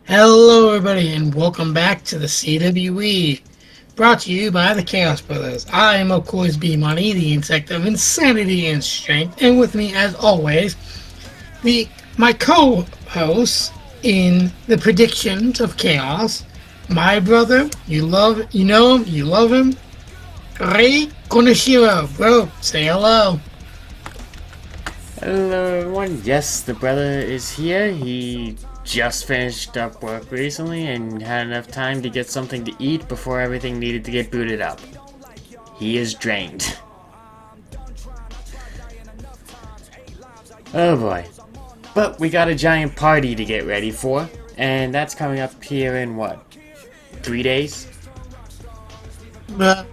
Hello, everybody, and welcome back to the CWE, brought to you by the Chaos Brothers. I am, of course, B-Money, the insect of insanity and strength, and with me, as always, the my co-host in the predictions of chaos, my brother. You know him, you love him, Rei Konishiro. Bro, say hello. Hello everyone, yes, the brother is here. He just finished up work recently and had enough time to get something to eat before everything needed to get booted up. He is drained. Oh boy. But we got a giant party to get ready for, and that's coming up here in what? 3 days? Let's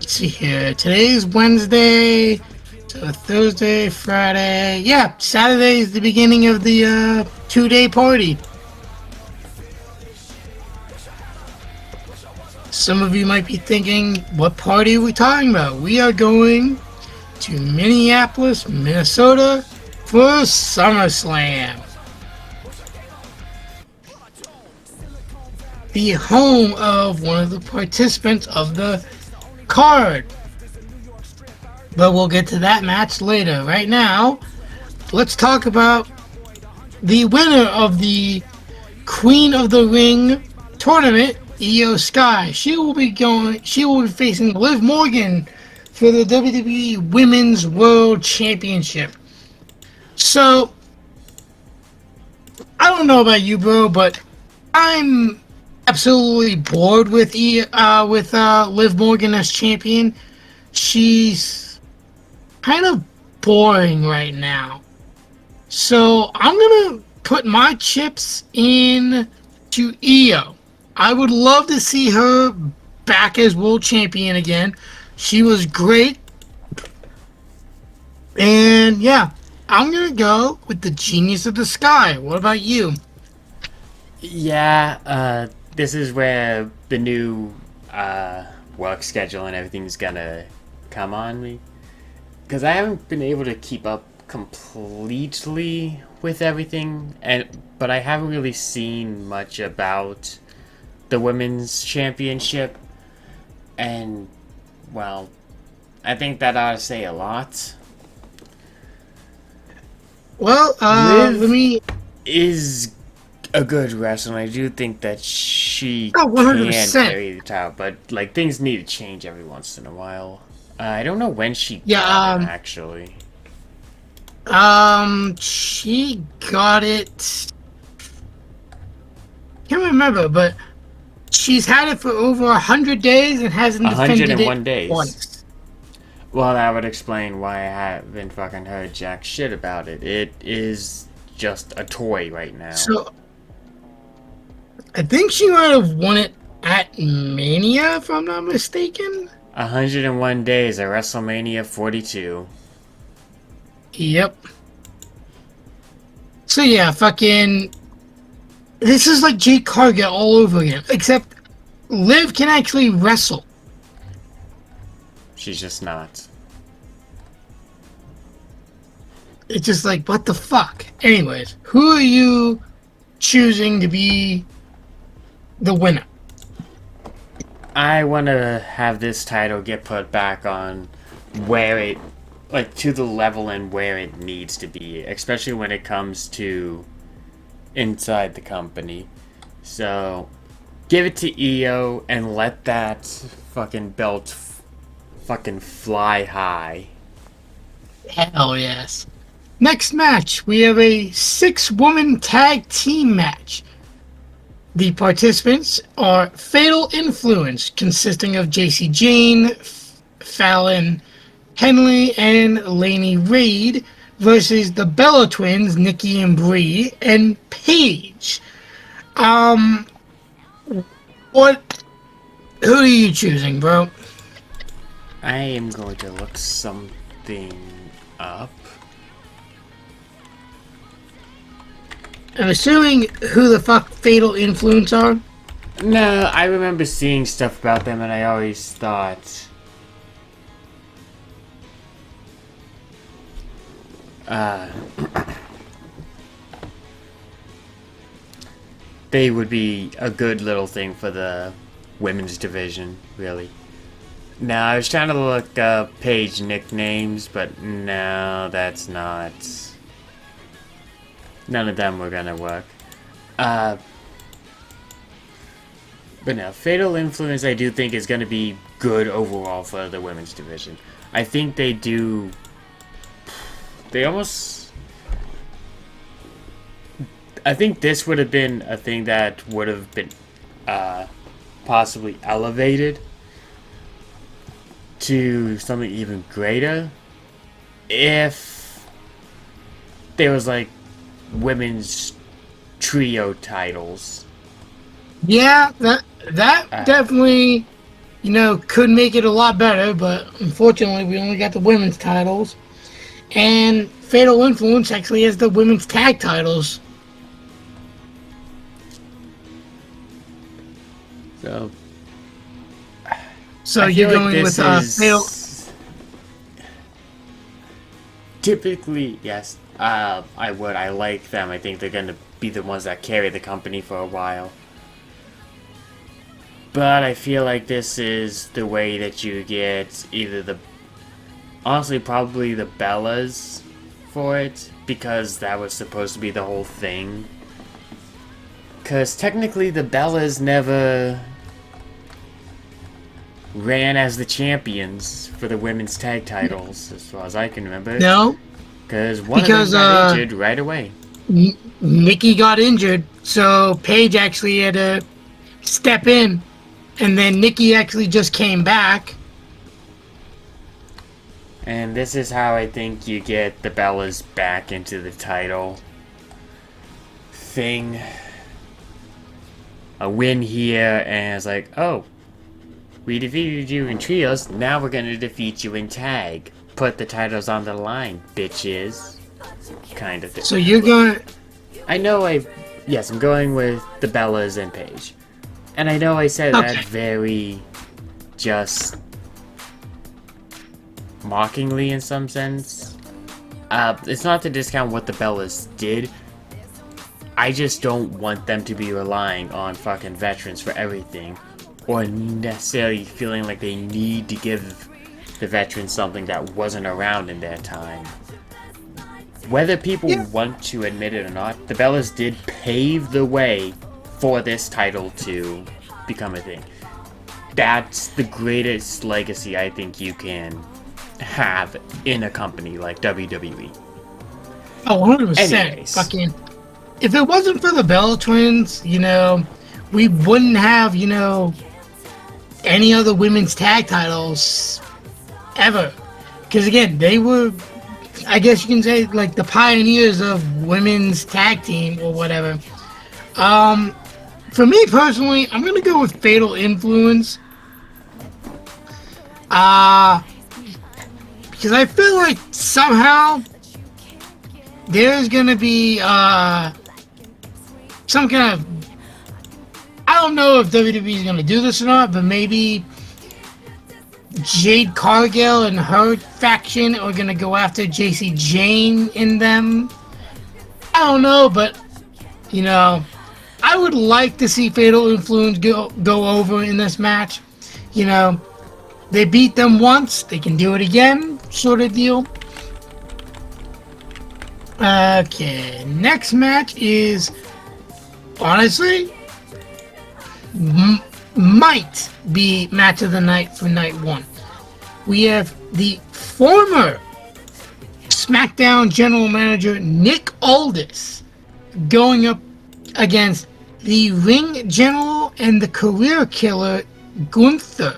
see here. Today's Wednesday. So Thursday, Friday. Yeah, Saturday is the beginning of the 2-day party. Some of you might be thinking, what party are we talking about? We are going to Minneapolis, Minnesota for SummerSlam. The home of one of the participants of the card. But we'll get to that match later. Right now, let's talk about the winner of the Queen of the Ring tournament, Io Sky. She will be facing Liv Morgan for the WWE Women's World Championship. So, I don't know about you, bro, but I'm absolutely bored with Liv Morgan as champion. She's kind of boring right now. So I'm gonna put my chips in to Io. I would love to see her back as world champion again. She was great. And yeah, I'm gonna go with the Genius of the Sky. What about you? Yeah, this is where the new work schedule and everything's gonna come on me. Because I haven't been able to keep up completely with everything, but I haven't really seen much about the women's championship, and well, I think that ought to say a lot. Well, let Liv me. is a good wrestler, and I do think that she Oh, can 100%. carry the title, but like things need to change every once in a while. I don't know when she Yeah, got it actually. she got it. Can't remember, but she's had it for over 100 days and hasn't defended it 101 days. once. Well, that would explain why I haven't fucking heard jack shit about it. It is just a toy right now. So I think she might have won it at Mania, if I'm not mistaken. 101 days at WrestleMania 42. Yep. So yeah, fucking. This is like Jake Cargill all over again, except Liv can actually wrestle. She's just not. It's just like, what the fuck? Anyways, who are you choosing to be the winner? I want to have this title get put back on where it, like, to the level and where it needs to be, especially when it comes to inside the company. So, give it to Io and let that fucking belt fucking fly high. Hell yes. Next match, we have a 6-woman tag team match. The participants are Fatal Influence, consisting of JC Jane, Fallon Henley, and Lainey Reid, versus the Bella Twins, Nikki and Brie, and Paige. Um, what? Who are you choosing, bro? I am going to look something up. I'm assuming who the fuck Fatal Influence are. No, I remember seeing stuff about them and I always thought... they would be a good little thing for the women's division, really. Now, I was trying to look up Paige nicknames, but no, that's not. None of them were gonna work. But no, Fatal Influence I do think is gonna be good overall for the women's division. I think they do. They almost. I think this would have been a thing that would have been possibly elevated to something even greater if there was like women's trio titles. Yeah, that definitely, could make it a lot better, but unfortunately we only got the women's titles. And Fatal Influence actually has the women's tag titles. So you're going with Fatal. Typically, yes. I would. I like them. I think they're going to be the ones that carry the company for a while. But I feel like this is the way that you get either honestly, probably the Bellas for it, because that was supposed to be the whole thing. Because technically the Bellas never ran as the champions for the women's tag titles, as far as I can remember. No. Because one of them got injured right away. Nikki got injured, so Paige actually had to step in, and then Nikki actually just came back. And this is how I think you get the Bellas back into the title thing. A win here, and it's like, oh, we defeated you in trios, now we're gonna defeat you in tag. Put the titles on the line, bitches. Kind of thing. So you're going... Yes, I'm going with the Bellas and Paige. And I know I said that very just mockingly in some sense. It's not to discount what the Bellas did. I just don't want them to be relying on fucking veterans for everything, or necessarily feeling like they need to give the veterans something that wasn't around in their time. Whether people want to admit it or not, the Bellas did pave the way for this title to become a thing. That's the greatest legacy I think you can have in a company like WWE. Oh, 100%. Anyways. Fucking... If it wasn't for the Bella Twins, we wouldn't have, any other women's tag titles ever. Because again, they were, I guess you can say, like the pioneers of women's tag team or whatever. For me personally, I'm going to go with Fatal Influence. Because I feel like somehow there's going to be some kind of... I don't know if WWE is going to do this or not, but maybe Jade Cargill and her faction are going to go after JC Jane in them. I don't know, but, I would like to see Fatal Influence go over in this match. They beat them once, they can do it again, sort of deal. Okay, next match is, honestly, might be match of the night for night one. We have the former SmackDown general manager Nick Aldis going up against the ring general and the career killer Gunther.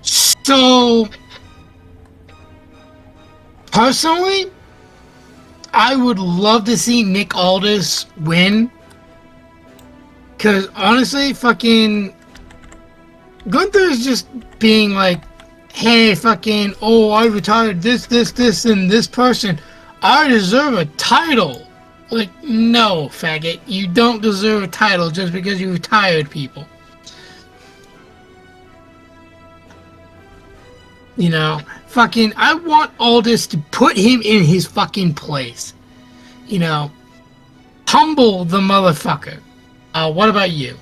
So, personally, I would love to see Nick Aldis win. Because, honestly, fucking Gunther is just being like, hey, fucking, oh, I retired this, and this person. I deserve a title. Like, no, faggot. You don't deserve a title just because you retired people. Fucking, I want Aldis to put him in his fucking place. humble the motherfucker. What about you?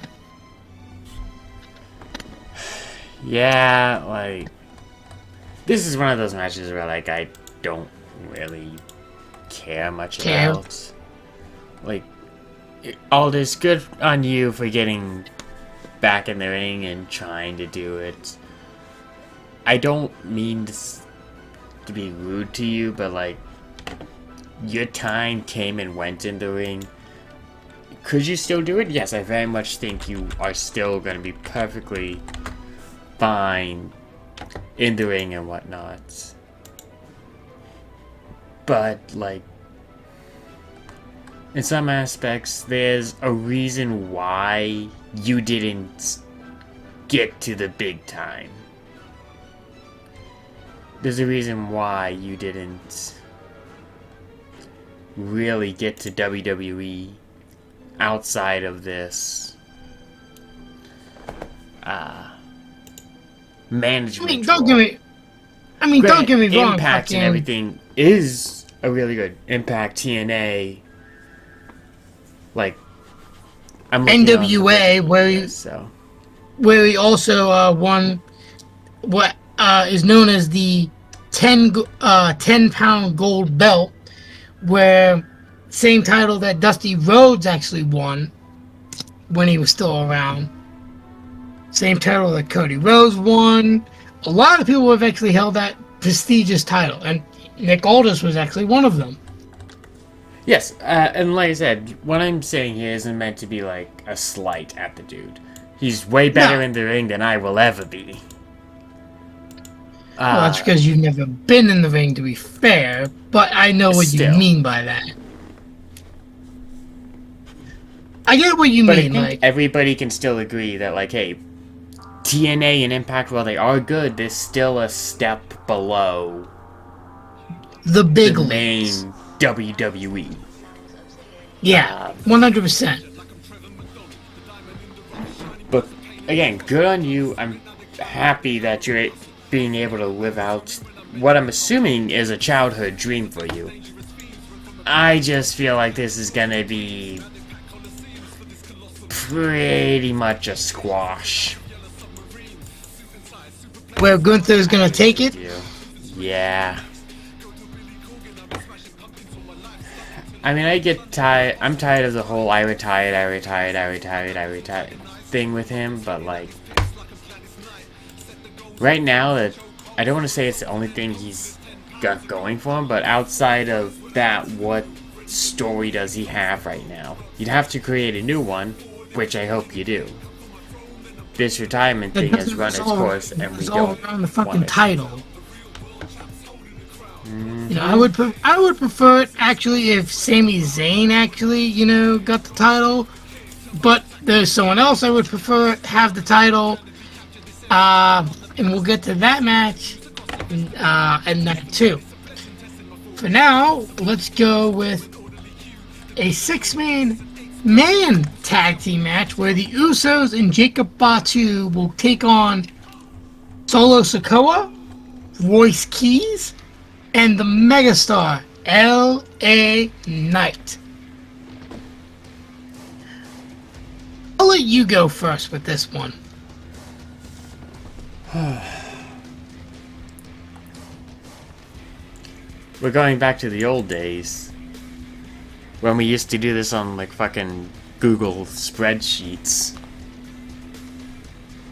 Yeah, like, this is one of those matches where, like, I don't really care much about. Like, Aldous, good on you for getting back in the ring and trying to do it. I don't mean to be rude to you, but, like, your time came and went in the ring. Could you still do it? Yes, I very much think you are still going to be perfectly fine in the ring and whatnot. But, like, in some aspects, there's a reason why you didn't get to the big time. There's a reason why you didn't really get to WWE outside of this management. Don't get me wrong. Impact and everything is a really good Impact, TNA. Like, I'm NWA, where he also won what is known as the 10-pound gold belt, where same title that Dusty Rhodes actually won when he was still around. Same title that Cody Rhodes won. A lot of people have actually held that prestigious title, and Nick Aldis was actually one of them. Yes, and like I said, what I'm saying here isn't meant to be like a slight at the dude. He's way better in the ring than I will ever be. Well, that's because you've never been in the ring, to be fair, but I know what you mean by that. I get what you mean. I think everybody can still agree that, like, hey, TNA and Impact, while they are good, they're still a step below the big main WWE. Yeah, 100%. But again, good on you. I'm happy that you're being able to live out what I'm assuming is a childhood dream for you. I just feel like this is gonna be pretty much a squash. Where Gunther's gonna take it? Yeah. I mean, I get tired. I'm tired of the whole I retired thing with him, but, like, right now, that I don't want to say it's the only thing he's got going for him, but outside of that, what story does he have right now? You'd have to create a new one, which I hope you do. This retirement thing has run its course, and we don't around the fucking title. You know, I would prefer it actually if Sami Zayn actually, you know, got the title, but there's someone else I would prefer have the title, and we'll get to that match and that too. For now, let's go with a 6-man tag team match where the Usos and Jacob Fatu will take on Solo Sikoa, Royce Keys, and the megastar L.A. Knight. I'll let you go first with this one. We're going back to the old days when we used to do this on, like, fucking Google spreadsheets.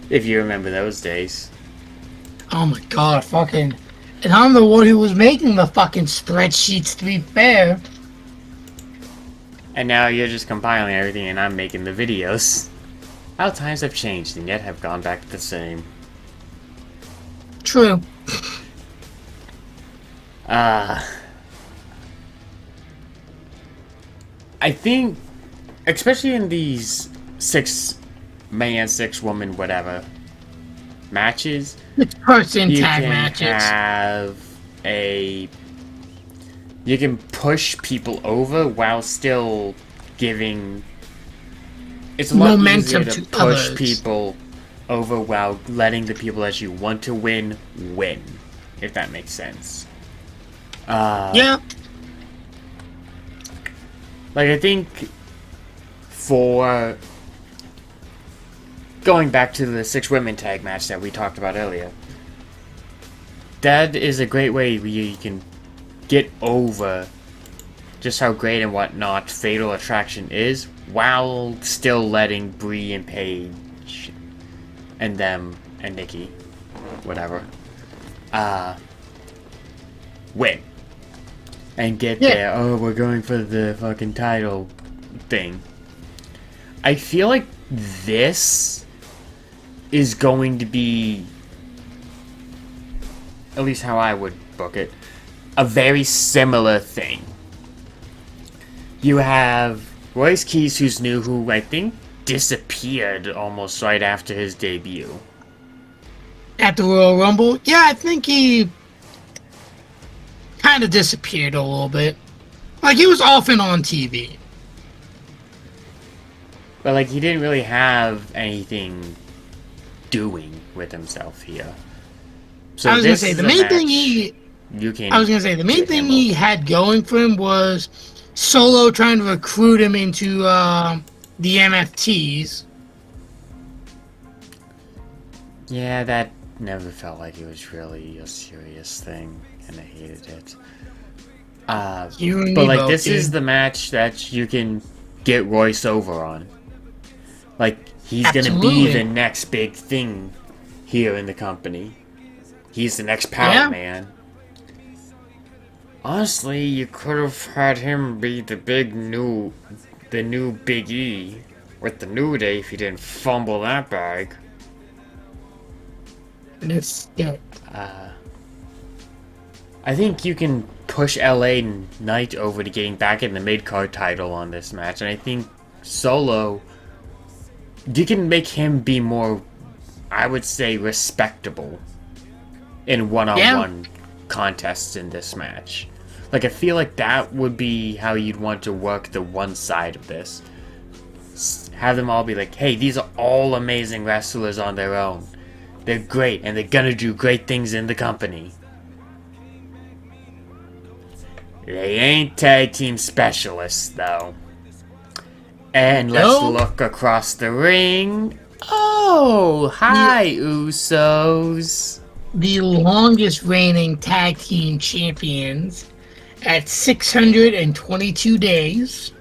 If you remember those days. Oh my god, fucking... And I'm the one who was making the fucking spreadsheets, to be fair. And now you're just compiling everything and I'm making the videos. How times have changed and yet have gone back to the same. True. I think, especially in these 6-man, 6-woman, whatever matches, It's person you tag can matches. You can push people over while still giving. It's a lot Momentum easier to to push others. people over while letting the people that you want to win, if that makes sense. Yeah. Like, I think for going back to the 6 women tag match that we talked about earlier. That is a great way where you can get over just how great and whatnot Fatal Attraction is, while still letting Brie and Paige and them and Nikki, whatever, win. And get there, oh, we're going for the fucking title thing. I feel like this is going to be, at least how I would book it, a very similar thing. You have Royce Keys, who's new, who I think disappeared almost right after his debut. At the Royal Rumble? Yeah, I think he kind of disappeared a little bit. Like, he was often on TV. But, like, he didn't really have anything doing with himself here. So I was going to say, the main thing he had going for him was Solo trying to recruit him into the MFTs. Yeah, that never felt like it was really a serious thing, and I hated it. But like, this is the match that you can get Royce over on. Like, he's gonna be the next big thing here in the company. He's the next power man. Honestly, you could have had him be the new Big E with the New Day if he didn't fumble that bag. I think you can push LA Knight over to getting back in the mid-card title on this match, and I think Solo, you can make him be more, I would say, respectable in one-on-one contests in this match. Like, I feel like that would be how you'd want to work the one side of this. Have them all be like, hey, these are all amazing wrestlers on their own. They're great, and they're gonna do great things in the company. They ain't tag team specialists, though. And let's look across the ring. Oh, hi, Usos. The longest reigning tag team champions at 622 days.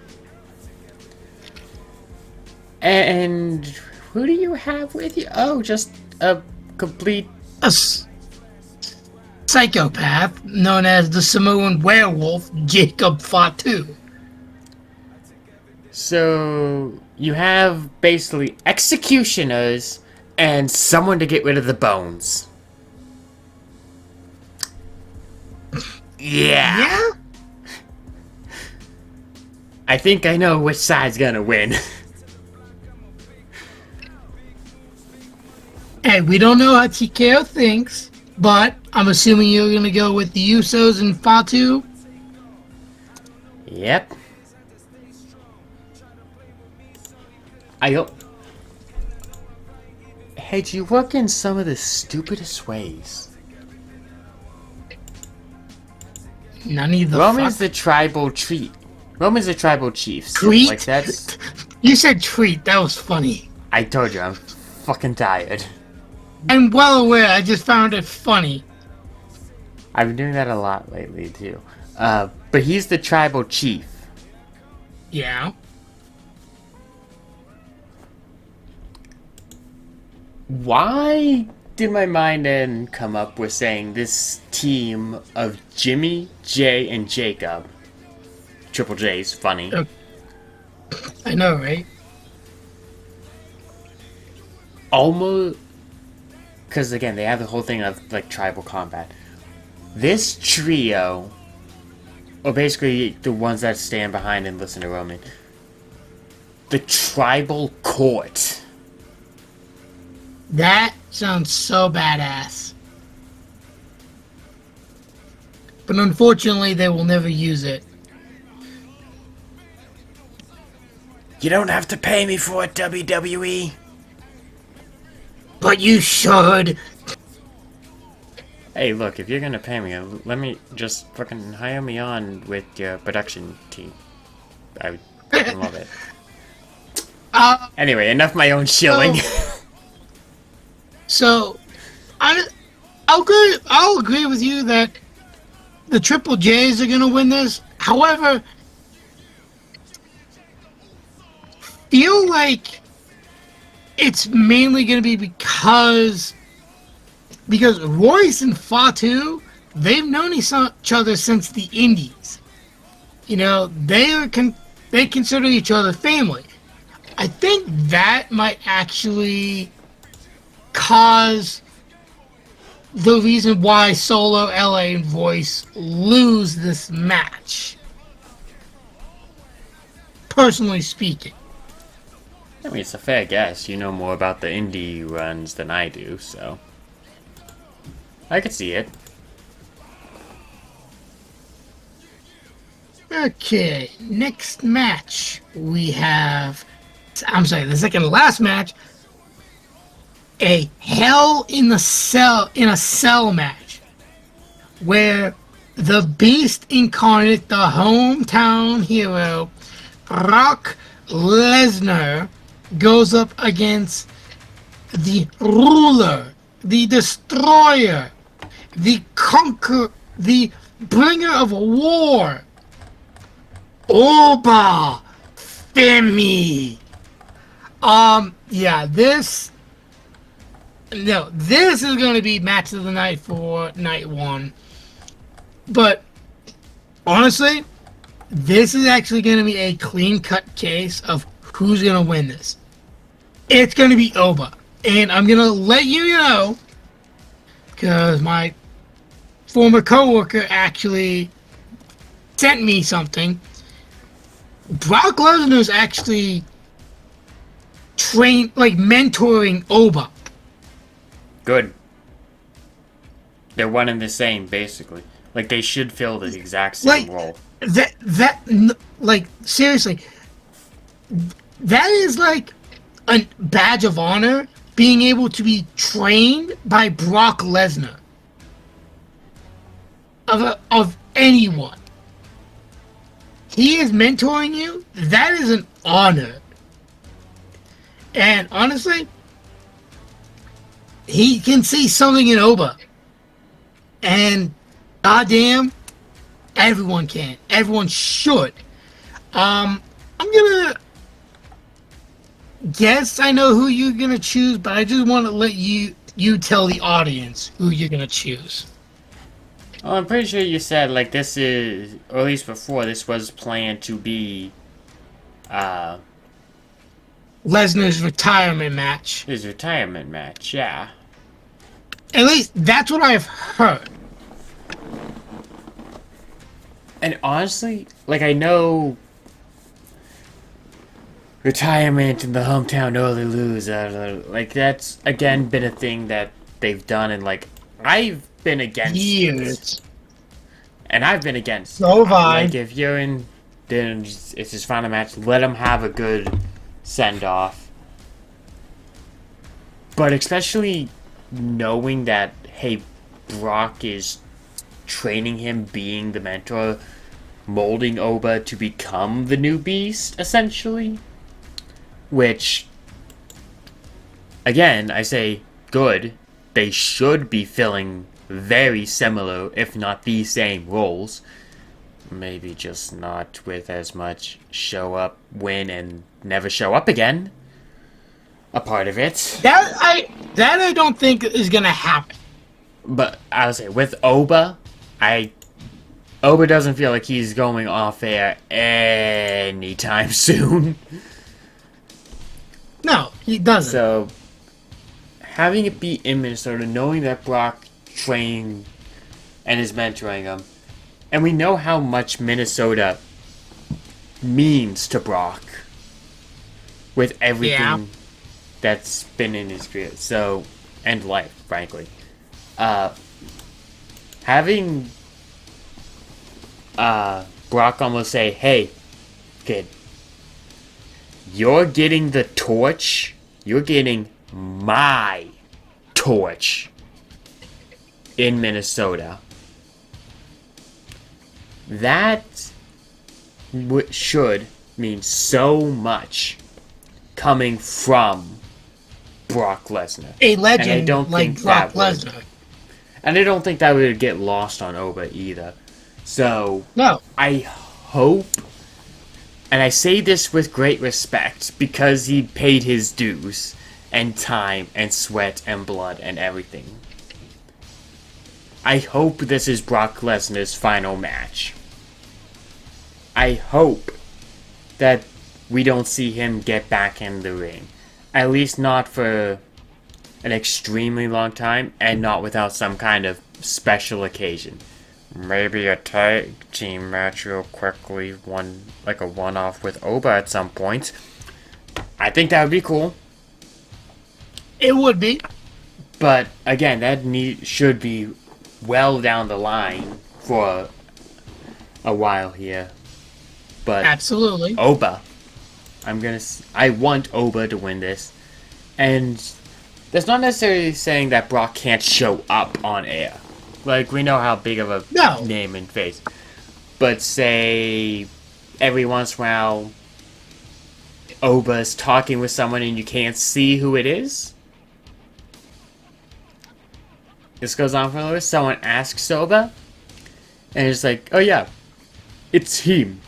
And who do you have with you? Oh, just a complete... A psychopath known as the Samoan werewolf, Jacob Fatu. So, you have basically executioners and someone to get rid of the bones. Yeah? I think I know which side's gonna win. Hey, we don't know how TKO thinks, but I'm assuming you're gonna go with the Usos and Fatu. Yep. I hope. Hey, do you work in some of the stupidest ways? None of the Roman's the tribal treat. Roman's the tribal chief. Treat? Like, that's... You said treat. That was funny. I told you, I'm fucking tired. I'm well aware. I just found it funny. I've been doing that a lot lately, too. But he's the tribal chief. Yeah. Why did my mind then come up with saying this team of Jimmy, Jay, and Jacob? Triple J's funny. I know, right? Almost, because again, they have the whole thing of like tribal combat. This trio, or basically the ones that stand behind and listen to Roman, the tribal court. That sounds so badass. But unfortunately, they will never use it. You don't have to pay me for it, WWE. But you should. Hey, look, if you're gonna pay me, let me just fucking hire me on with your production team. I would fucking love it. Anyway, enough my own shilling. So, I'll agree with you that the Triple J's are going to win this. However, feel like it's mainly going to be because Royce and Fatu, they've known each other since the Indies. You know, they consider each other family. I think that might actually cause the reason why Solo, LA, and Voice lose this match. Personally speaking. I mean, it's a fair guess. You know more about the indie runs than I do, so I could see it. Okay, next match we have. I'm sorry, the second to last match. A Hell in a Cell match, where the Beast Incarnate, the hometown hero, Brock Lesnar, goes up against the Ruler, the Destroyer, the Conqueror, the Bringer of War, Oba Femi. Yeah, this is going to be match of the night for night one. But honestly, this is actually going to be a clean-cut case of who's going to win this. It's going to be Oba. And I'm going to let you know, because my former coworker actually sent me something. Brock Lesnar is actually mentoring Oba. Good. They're one and the same, basically. Like, they should fill the exact same role. Seriously, that is like a badge of honor, being able to be trained by Brock Lesnar. Of anyone. He is mentoring you. That is an honor. And honestly, he can see something in Oba. And goddamn, everyone can. Everyone should. I'm gonna guess I know who you're gonna choose, but I just want to let you tell the audience who you're gonna choose. Well, I'm pretty sure you said, like, this is, or at least before, this was planned to be, Lesnar's retirement match. his retirement match, yeah. At least that's what I've heard. And honestly, like, I know retirement in the hometown early lose, like, that's, again, been a thing that they've done, and, like, I've been against years. And I've been against So have I. Like, if you're in, then it's his final match, let him have a good send-off. But especially knowing that, hey, Brock is training him, being the mentor, molding Oba to become the new beast, essentially. Which, again, I say, good. They should be filling very similar, if not the same roles. Maybe just not with as much show up, win, and never show up again. A part of it. That I don't think is gonna happen. But I'll say with Oba, Oba doesn't feel like he's going off air anytime soon. No, he doesn't. So having it be in Minnesota, knowing that Brock trained and is mentoring him, and we know how much Minnesota means to Brock with everything that's been in his career, so, and life, frankly. Having Brock almost say, hey, kid, you're getting the torch, you're getting my torch in Minnesota. That should mean so much coming from Brock Lesnar. A And I legend don't like think Brock that would, Lesnar. and I don't think that would get lost on Oba either. So No. I hope, and I say this with great respect because he paid his dues and time and sweat and blood and everything. I hope this is Brock Lesnar's final match. I hope that we don't see him get back in the ring. At least not for an extremely long time, and not without some kind of special occasion. Maybe a tag team match real quickly, like a one-off with Oba at some point. I think that would be cool. It would be. But again, that should be well down the line for a while here. But Absolutely. Oba, I want Oba to win this, and that's not necessarily saying that Brock can't show up on air. Like, we know how big of a name and face. But say every once in a while Oba's talking with someone and you can't see who it is. This goes on for a little bit. Someone asks Oba, and it's like, oh yeah, it's him.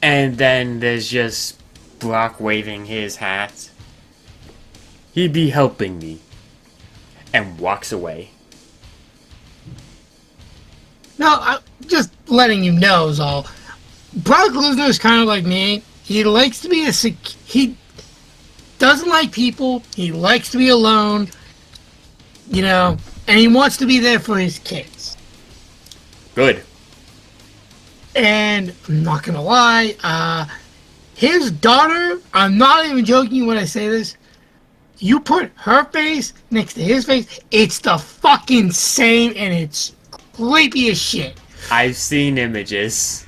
And then there's just Brock waving his hat. He be helping me. And walks away. No, I'm just letting you know is all. Brock Lesnar is kind of like me. He likes to be he doesn't like people. He likes to be alone. You know, and he wants to be there for his kids. Good. And I'm not gonna lie, his daughter, I'm not even joking when I say this, you put her face next to his face, it's the fucking same, and it's creepy as shit. I've seen images.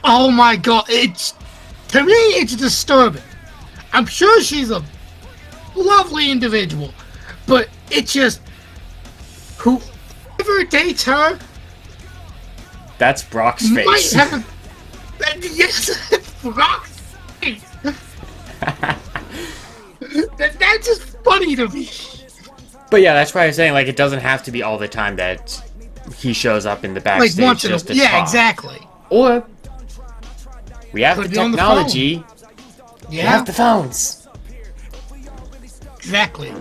Oh my god, to me, it's disturbing. I'm sure she's a lovely individual, but it's just, whoever dates her, that's Brock's face. might have yes, Brock's face. That's just funny to me. But yeah, that's why I was saying, like, it doesn't have to be all the time that he shows up in the backstage Like once just to yeah, talk. exactly. Or we have Could the be on the technology. We Yeah, have the phones. exactly.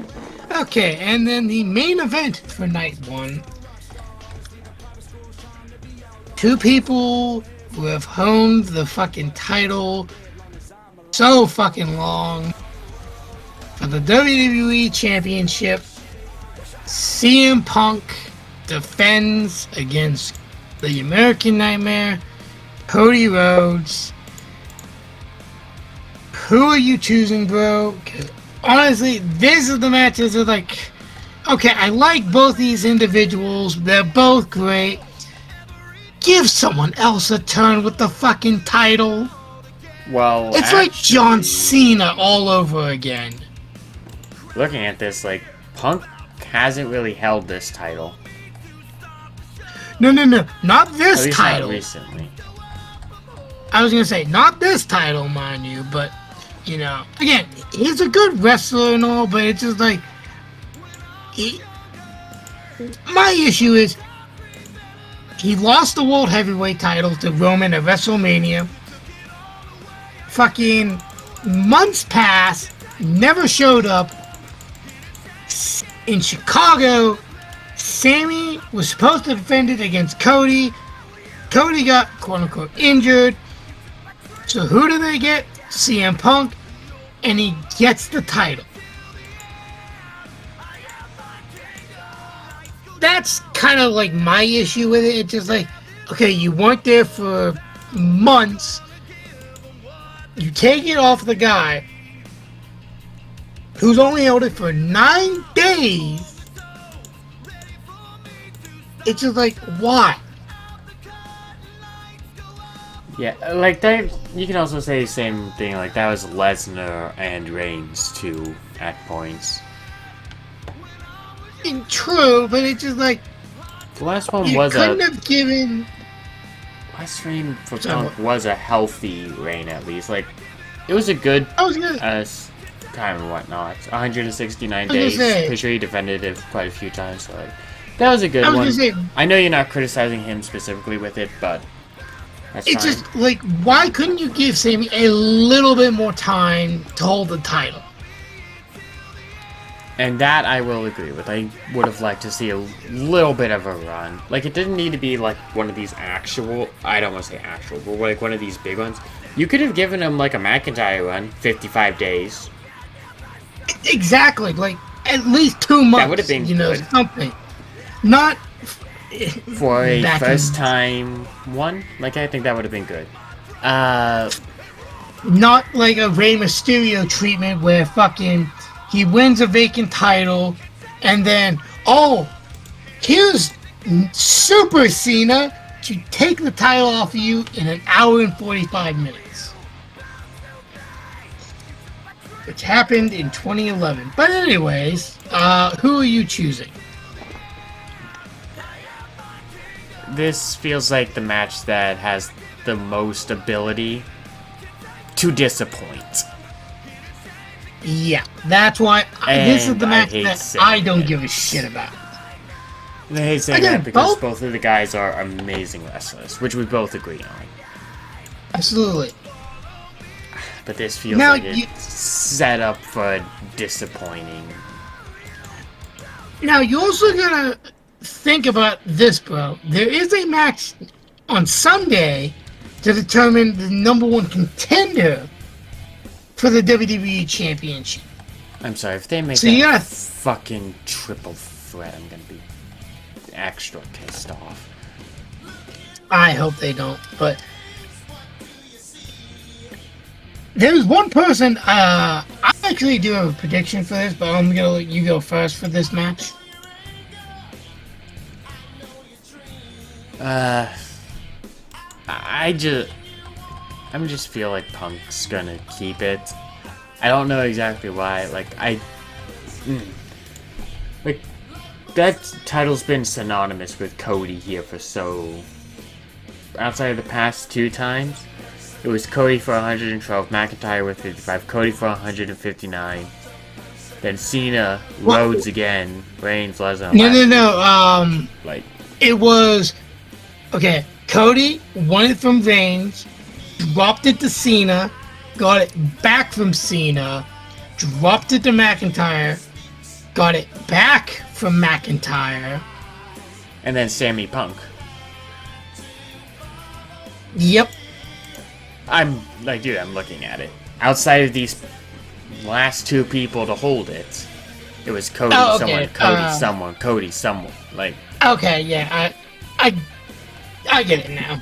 Okay, and then the main event for night one. Two people who have honed the fucking title so fucking long for the WWE Championship. CM Punk defends against the American Nightmare, Cody Rhodes. Who are you choosing, bro? 'Cause honestly, these are the matches that, like, okay, I like both these individuals. They're both great. Give someone else a turn with the fucking title. Well, It's actually, like John Cena all over again. looking at this, like, Punk hasn't really held this title. No, not this At least title. not recently. I was gonna say not this title, mind you, but you know, again, he's a good wrestler and all, but it's just like my issue is he lost the World Heavyweight title to Roman at WrestleMania. Fucking months passed, never showed up. In Chicago, Sammy was supposed to defend it against Cody. Cody got quote-unquote injured. So who do they get? CM Punk. And he gets the title. That's kind of like my issue with it. It's just like, okay, you weren't there for months. You take it off the guy who's only held it for 9 days. It's just like, why? Yeah, like that. You can also say the same thing. Like that was Lesnar and Reigns too at points. True, but it's just like The last one you was couldn't have given. last reign for So- Punk was a healthy reign at least. Like It was a good I was gonna, time and whatnot. 169 I was gonna days. say, Pretty sure he defended it quite a few times. So like, that was a good I was one. gonna say, I know you're not criticizing him specifically with it, but that's it's fine. just like, why couldn't you give Sammy a little bit more time to hold the title? And that I will agree with. I would have liked to see a little bit of a run. Like, it didn't need to be like one of these actual, I don't want to say actual, but like one of these big ones. You could have given him like a McIntyre run, 55 days. Exactly, like at least 2 months. That would have been good. Something. Not For a back first in- time one. Like, I think that would have been good. Not like a Rey Mysterio treatment where fucking he wins a vacant title and then, oh, here's Super Cena to take the title off of you in an hour and 45 minutes. Which happened in 2011. But anyways, who are you choosing? This feels like the match that has the most ability to disappoint. Yeah, that's why this is And the I match hate that saying I don't it. give a shit about. I hate saying Again, that because both- both of the guys are amazing wrestlers, which we both agree on. Absolutely. But this feels Now, like it's set up for disappointing. Now, you also gotta think about this, bro. There is a match on Sunday to determine the number one contender for the WWE Championship. I'm sorry, if they make So that you gotta- fucking triple threat, I'm gonna be extra pissed off. I hope they don't, but there's one person, I actually do have a prediction for this, but I'm gonna let you go first for this match. I just feel like Punk's gonna keep it. I don't know exactly why. Like like that title's been synonymous with Cody here for so. Outside of the past 2 times, it was Cody for 112, McIntyre with 55, Cody for 159. Then Cena, Rhodes again, Reigns, Lesnar. No. Like, It was okay. Cody won it from Reigns, dropped it to Cena, got it back from Cena, dropped it to McIntyre, got it back from McIntyre. and then Sammy Punk. Yep. I'm like, dude, I'm looking at it. Outside of these last 2 people to hold it, it was Cody, Oh, okay. someone, Cody, someone, Cody, someone. Like, Okay. Yeah. I get it now.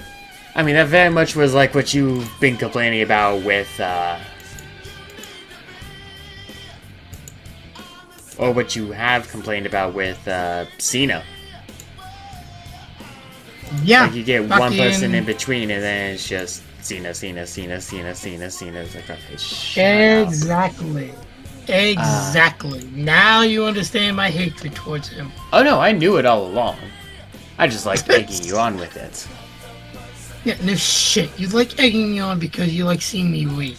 I mean, that very much was like what you've been complaining about with, or what you have complained about with Cena. Yeah. Like, you get one person fucking- in between, and then it's just Cena. It's like, okay, shut up. Exactly. Now you understand my hatred towards him. Oh no, I knew it all along. I just like egging you on with it. Yeah, no shit. You like egging me on because you like seeing me weak.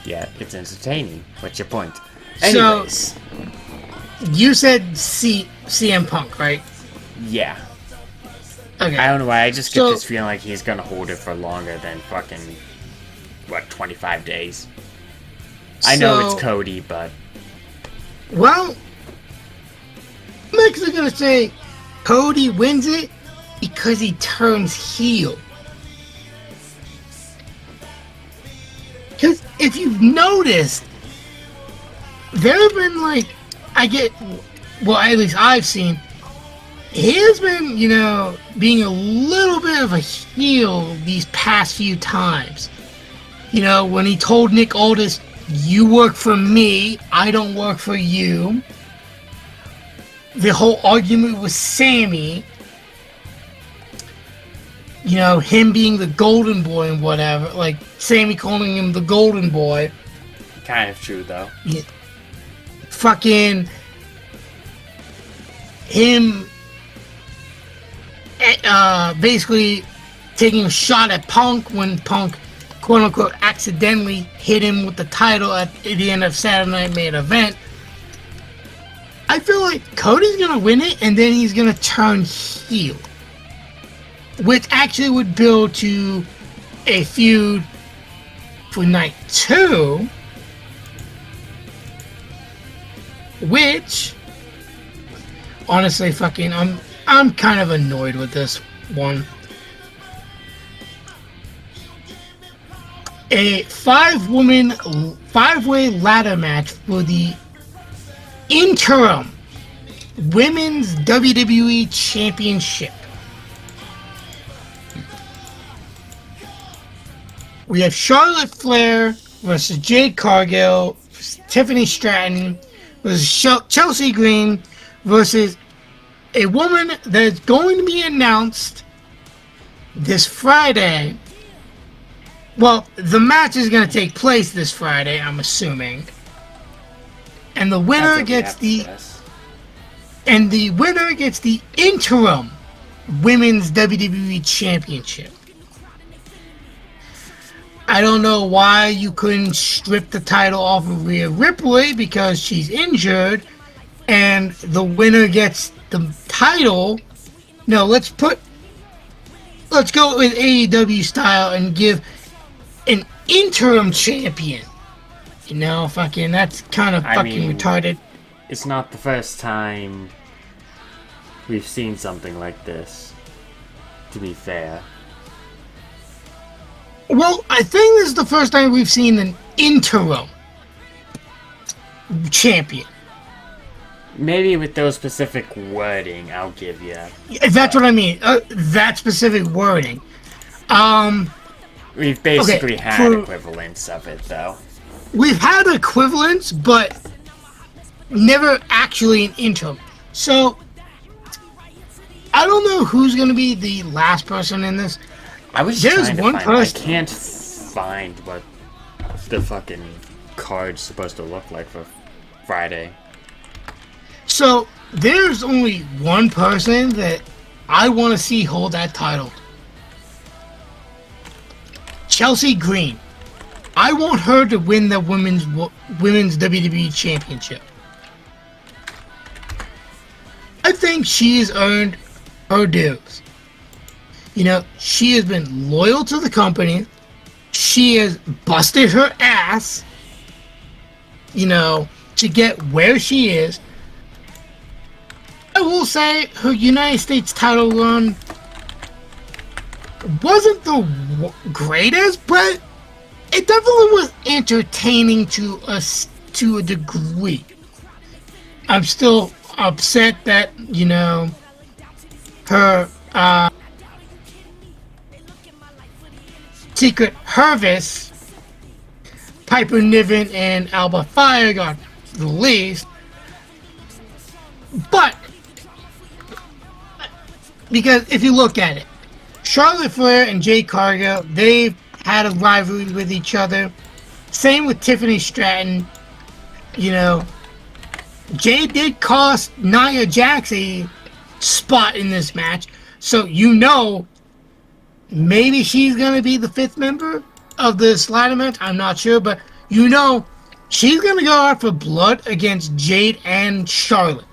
Yeah, it's entertaining. What's your point? So- Anyways, You said CM Punk, right? yeah. Okay. I don't know why, I just get So- this feeling like he's gonna hold it for longer than fucking, 25 days? I know So- it's Cody, but Well, I'm actually gonna say Cody wins it because he turns heel. Because if you've noticed, there have been at least I've seen, he has been, being a little bit of a heel these past few times. When he told Nick Aldis, "You work for me, I don't work for you." The whole argument with Sammy, him being the golden boy and whatever, like Sammy calling him the golden boy, kind of true though. fucking him basically taking a shot at Punk when Punk quote unquote accidentally hit him with the title at the end of Saturday Night Main Event. I feel like Cody's gonna win it and then he's gonna turn heel, which actually would build to a feud for night 2, which honestly fucking I'm kind of annoyed with this one. A 5-way ladder match for the interim Women's WWE Championship. We have Charlotte Flair versus Jade Cargill, Tiffany Stratton versus Chelsea Green versus a woman that's going to be announced this Friday. Well, the match is going to take place this Friday, I'm assuming. And the winner gets the interim Women's WWE Championship. I don't know why you couldn't strip the title off of Rhea Ripley because she's injured, and the winner gets the title. No, let's go with AEW style and give an interim champion. You know, fucking, that's kind of retarded. It's not the first time we've seen something like this, to be fair. Well, I think this is the first time we've seen an interim champion. Maybe with those specific wording, I'll give you. That's what I mean. That specific wording. We've basically had equivalents of it, though. We've had equivalents, but never actually an interim. So, I don't know who's going to be the last person in this. There's one person. I can't find what the fucking card's supposed to look like for Friday. So, there's only one person that I want to see hold that title. Chelsea Green. I want her to win the women's WWE Championship. I think she has earned her dues. You know, she has been loyal to the company. She has busted her ass, you know, to get where she is. I will say her United States title run wasn't the greatest, but it definitely was entertaining to a degree. I'm still upset that, you know, her Secret Harvest, Piper Niven and Alba Fire got released, but because if you look at it, Charlotte Flair and Jade Cargill, they've had a rivalry with each other. Same with Tiffany Stratton. You know, Jade did cost Nia Jax a spot in this match, so you know maybe she's gonna be the 5th member of this ladder match. I'm not sure, but you know she's gonna go out for blood against Jade and Charlotte.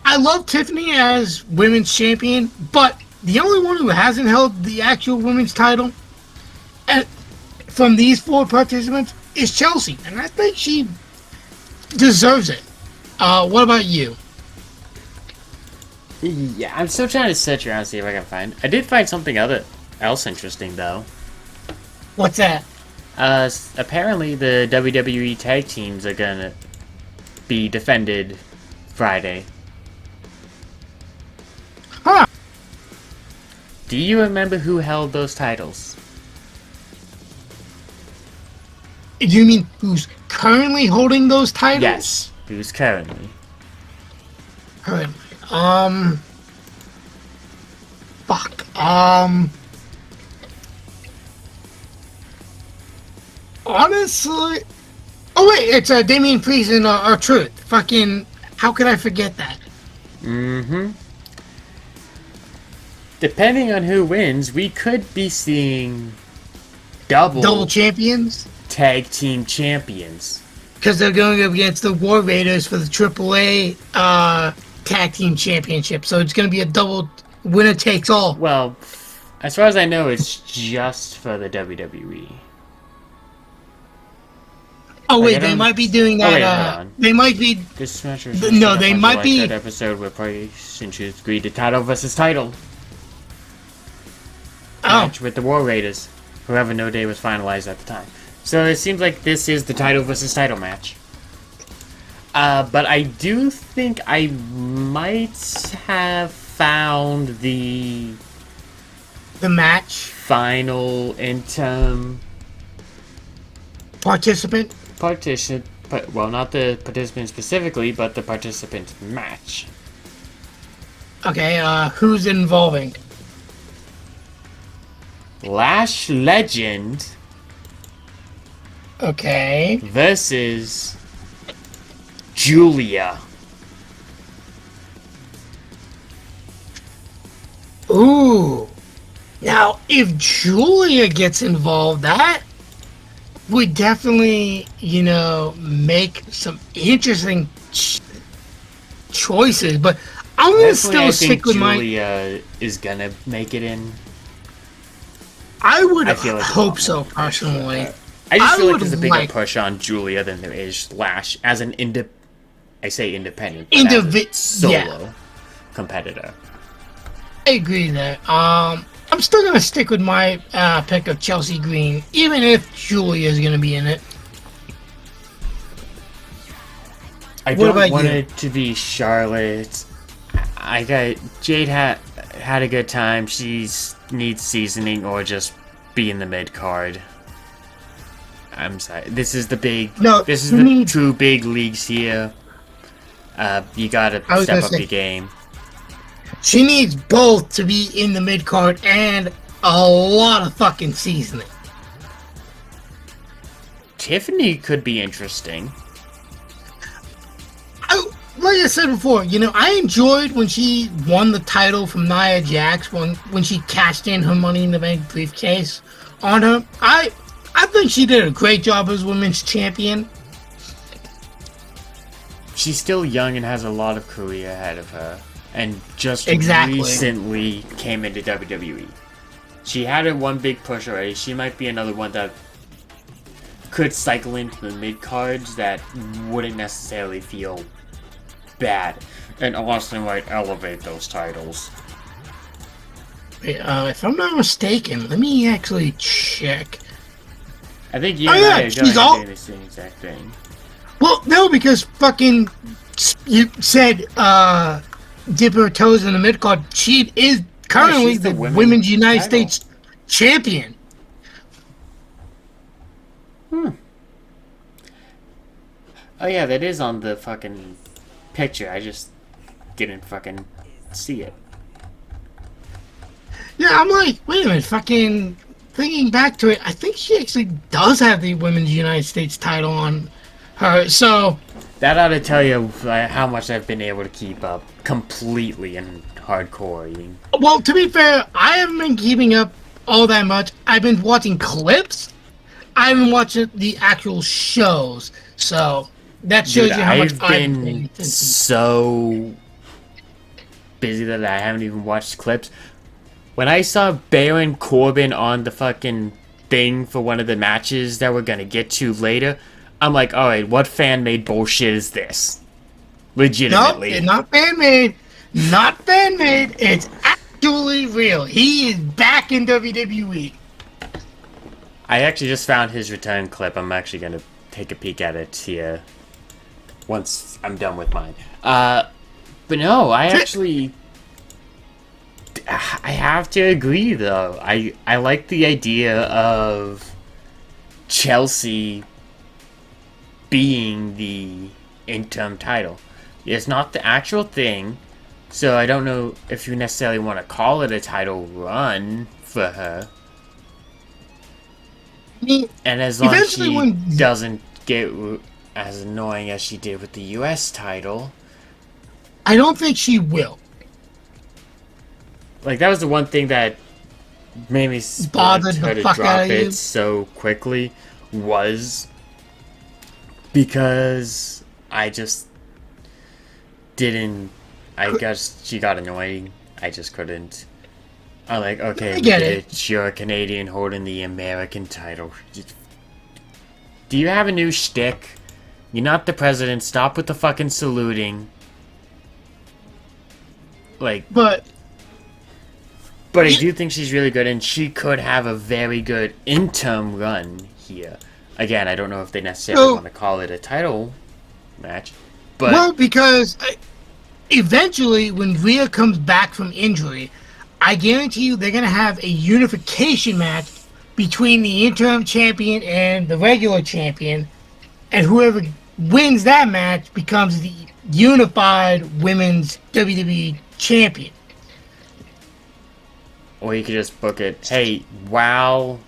I love Tiffany as women's champion, but the only one who hasn't held the actual women's title from these 4 participants is Chelsea, and I think she deserves it. What about you? Yeah, I'm still trying to search around and see if I can find. I did find something else interesting, though. What's that? Apparently the WWE tag teams are gonna be defended Friday. Huh. Do you remember who held those titles? Do you mean who's currently holding those titles? Yes, who's currently. Currently. Fuck. Honestly. Oh wait, it's Damian Priest and R-Truth. Fucking. How could I forget that? Mm-hmm. depending on who wins, we could be seeing double champions, tag team champions. because they're going up against the War Raiders for the AAA tag team championship. So it's going to be a double winner takes all. Well, as far as I know, it's just for the WWE. Oh wait, they might be doing that. Oh, wait, hold on. They might be. This match No, they might be. That episode where Price and Truth agreed to title versus title match with the War Raiders. Whoever No Day was finalized at the time. So it seems like this is the title versus title match. But I do think I might have found the match final interim participant. Well, not the participant specifically, but the participant match. Okay, who's involving? Lash Legend Okay. versus Julia. Ooh. Now, if Julia gets involved, that would definitely, make some interesting choices. But I'm going to still stick with Julia is going to make it in. I would like hope so, personally. I just feel like there's a bigger push on Julia than there is Lash as an independent solo competitor. I agree there. I'm still gonna stick with my pick of Chelsea Green, even if Julia is gonna be in it. I don't want it to be Charlotte. Jade had a good time. She needs seasoning or just be in the mid card. I'm sorry. This is the two big leagues here. You gotta step up your game. She needs both to be in the mid card and a lot of fucking seasoning. Tiffany could be interesting. Like I said before, I enjoyed when she won the title from Nia Jax when she cashed in her Money in the Bank briefcase on her. I think she did a great job as women's champion. She's still young and has a lot of career ahead of her. And just recently came into WWE. She had her one big push already. She might be another one that could cycle into the mid-cards that wouldn't necessarily feel bad. And Austin might elevate those titles. If I'm not mistaken, let me actually check. I think you and I are doing the same exact thing. Well, no, because fucking you said dip her toes in the mid card. She is currently the Women's United States champion. Oh yeah, that is on the fucking picture. I just didn't fucking see it. Yeah, I'm like, wait a minute, fucking thinking back to it, I think she actually does have the Women's United States title on her, so... That ought to tell you how much I've been able to keep up completely in hardcore. Well, to be fair, I haven't been keeping up all that much. I've been watching clips. I haven't watched the actual shows, so that shows you how much I've been so busy that I haven't even watched clips. When I saw Baron Corbin on the fucking thing for one of the matches that we're gonna get to later, I'm like, alright, what fan-made bullshit is this? Legitimately. Nope, it's not fan-made. Not fan-made. It's actually real. He is back in WWE. I actually just found his return clip. I'm actually gonna take a peek at it here once I'm done with mine. But no, I have to agree, though. I like the idea of Chelsea being the interim title. It's not the actual thing, so I don't know if you necessarily want to call it a title run for her. And as long as she doesn't get as annoying as she did with the US title. I don't think she will. Like, that was the one thing that made me Bothered want her the to fuck drop out of you. it so quickly, was because I just didn't. I guess she got annoying. I just couldn't. I'm like, okay, I we get get it. it. You're a Canadian holding the American title. Do you have a new shtick? You're not the president. Stop with the fucking saluting. Like, But but I yeah, do think she's really good, and she could have a very good interim run here. Again, I don't know if they necessarily so want to call it a title match, but well, because eventually, when Rhea comes back from injury, I guarantee you they're gonna have a unification match between the interim champion and the regular champion, and whoever wins that match becomes the unified women's WWE champion. or you could just book it. Hey, while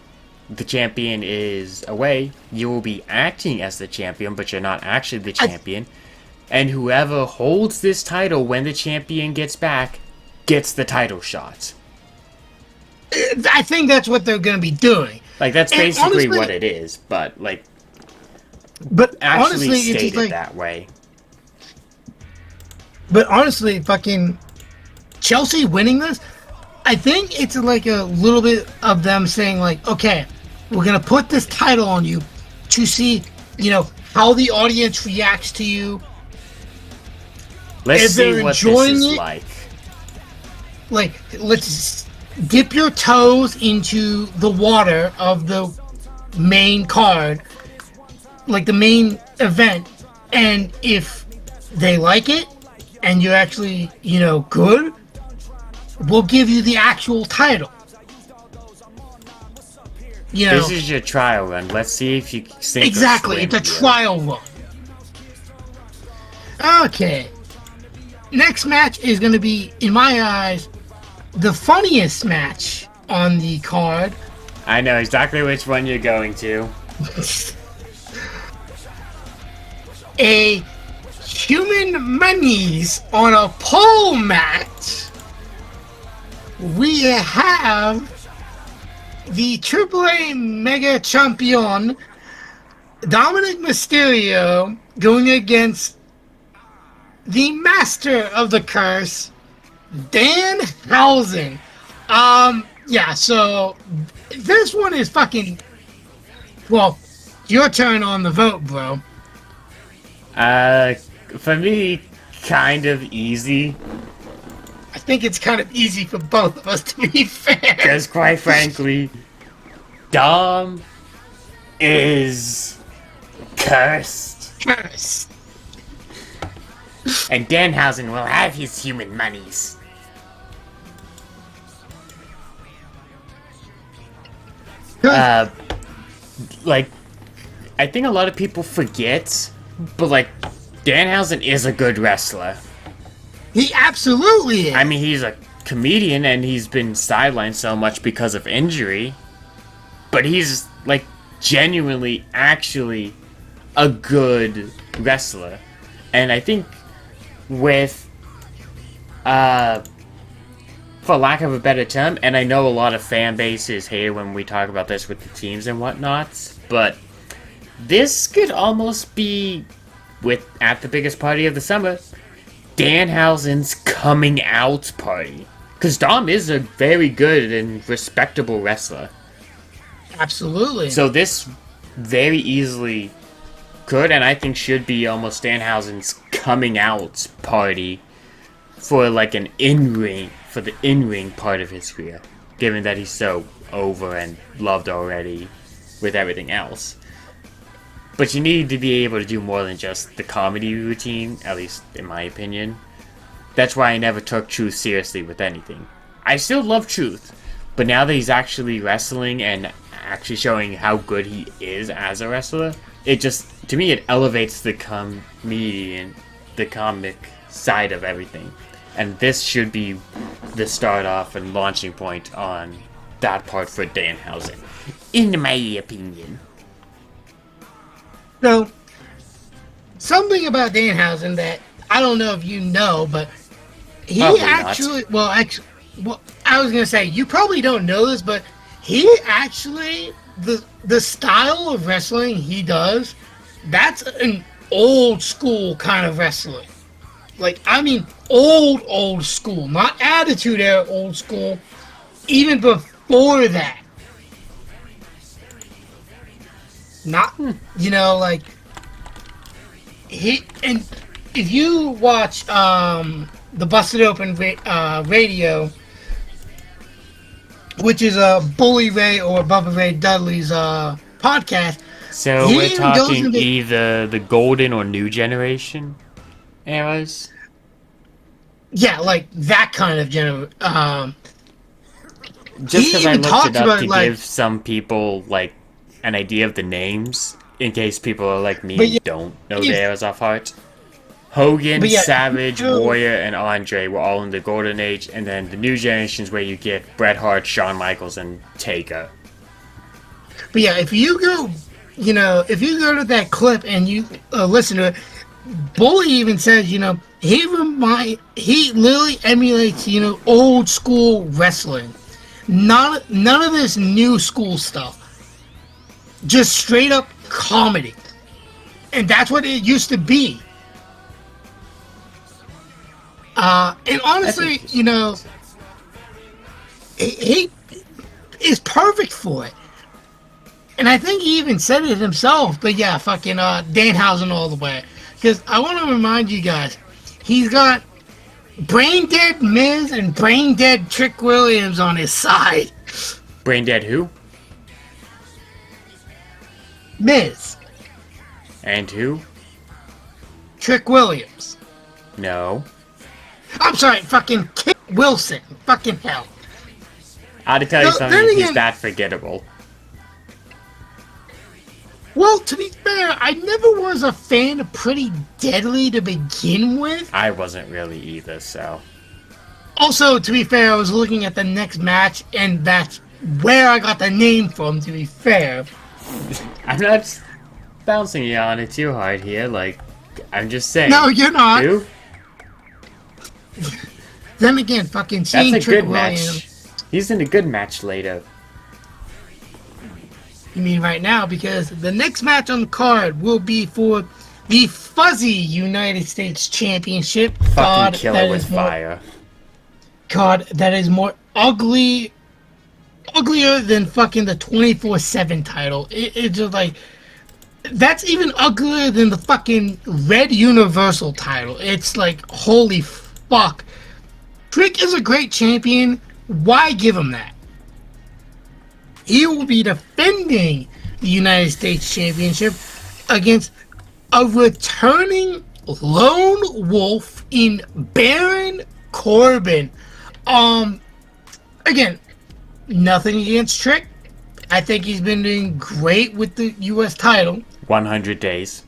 the champion is away, you will be acting as the champion, but you're not actually the champion. And whoever holds this title when the champion gets back gets the title shot. I think that's what they're gonna be doing. Like, that's And basically honestly, what it is, but, like, but actually honestly, it's stated just like, that way. but honestly, fucking Chelsea winning this, I think it's like a little bit of them saying like, okay, we're gonna put this title on you to see, how the audience reacts to you. Let's If see they're what this enjoying is it, like. like, let's dip your toes into the water of the main card, like the main event, and if they like it and you're actually, good, we'll give you the actual title. This is your trial run. Let's see if you sink Exactly, or swim it's a here. trial run. Okay. Next match is going to be, in my eyes, the funniest match on the card. I know exactly which one you're going to. A human monies on a pole match. We have the AAA Mega Champion Dominic Mysterio going against the Master of the Curse, Danhausen. Yeah, so this one is fucking. Well, your turn on the vote, bro. For me, kind of easy. I think it's kind of easy for both of us, to be fair. Because, quite frankly, Dom is cursed. Curse. And Danhausen will have his human monies. Like, I think a lot of people forget, but, like, Danhausen is a good wrestler. He absolutely is. I mean, he's a comedian and he's been sidelined so much because of injury. But he's, like, genuinely, actually a good wrestler. And I think with, for lack of a better term, and I know a lot of fan bases hate it when we talk about this with the teams and whatnot, but this could almost be, at the biggest party of the summer, Danhausen's coming out party. Because Dom is a very good and respectable wrestler. Absolutely. So this very easily could, and I think should be, almost Danhausen's coming out party for like an in-ring, for the in-ring part of his career. Given that he's so over and loved already with everything else. But you need to be able to do more than just the comedy routine, at least in my opinion. That's why I never took Truth seriously with anything. I still love Truth, but now that he's actually wrestling and actually showing how good he is as a wrestler, it just, to me, it elevates the comedian, the comic side of everything. And this should be the start off and launching point on that part for Danhausen, in my opinion. So, something about Danhausen that I don't know if you know, but he Probably actually, not. I was gonna say, you probably don't know this, but he actually the style of wrestling he does, that's an old school kind of wrestling. Like, I mean, old school, not attitude era old school. Even before that, not like he and if you watch the Busted Open radio, which is Bully Ray or Bubba Ray Dudley's podcast. So we're talking either the golden or new generation eras? Yeah, like that kind of just because I looked it up to give some people, like, an idea of the names, in case people are like me and don't know the eras off heart. Hogan, Savage, Warrior, and Andre were all in the golden age, and then the new generations where you get Bret Hart, Shawn Michaels, and Taker. But yeah, if you go to that clip and you listen to it, Bully even says, he literally emulates, old school wrestling. None of this new school stuff. Just straight up comedy. And that's what it used to be. And honestly, he is perfect for it. And I think he even said it himself. But yeah, fucking Danhausen all the way. Because I want to remind you guys, he's got brain dead Miz and brain dead Trick Williams on his side. Brain dead who? Miz. And who? Trick Williams. No. I'm sorry, fucking Kit Wilson. Fucking hell. I had to tell you something, he's that forgettable. Well, to be fair, I never was a fan of Pretty Deadly to begin with. I wasn't really either, so. Also, to be fair, I was looking at the next match, and that's where I got the name from, to be fair. I'm not bouncing you on it too hard here, like, I'm just saying. No, you're not. Who? Then again, fucking seeing That's a Trick good Williams. match. He's in a good match later. You mean right now? Because the next match on the card will be for the fuzzy United States Championship. Fucking killer with fire. God, that is more uglier than fucking the 24/7 title. It's just like, that's even uglier than the fucking Red Universal title. It's like, holy fuck. Trick is a great champion. Why give him that? He will be defending the United States Championship against a returning lone wolf in Baron Corbin. Again, nothing against Trick. I think he's been doing great with the U.S. title. 100 days.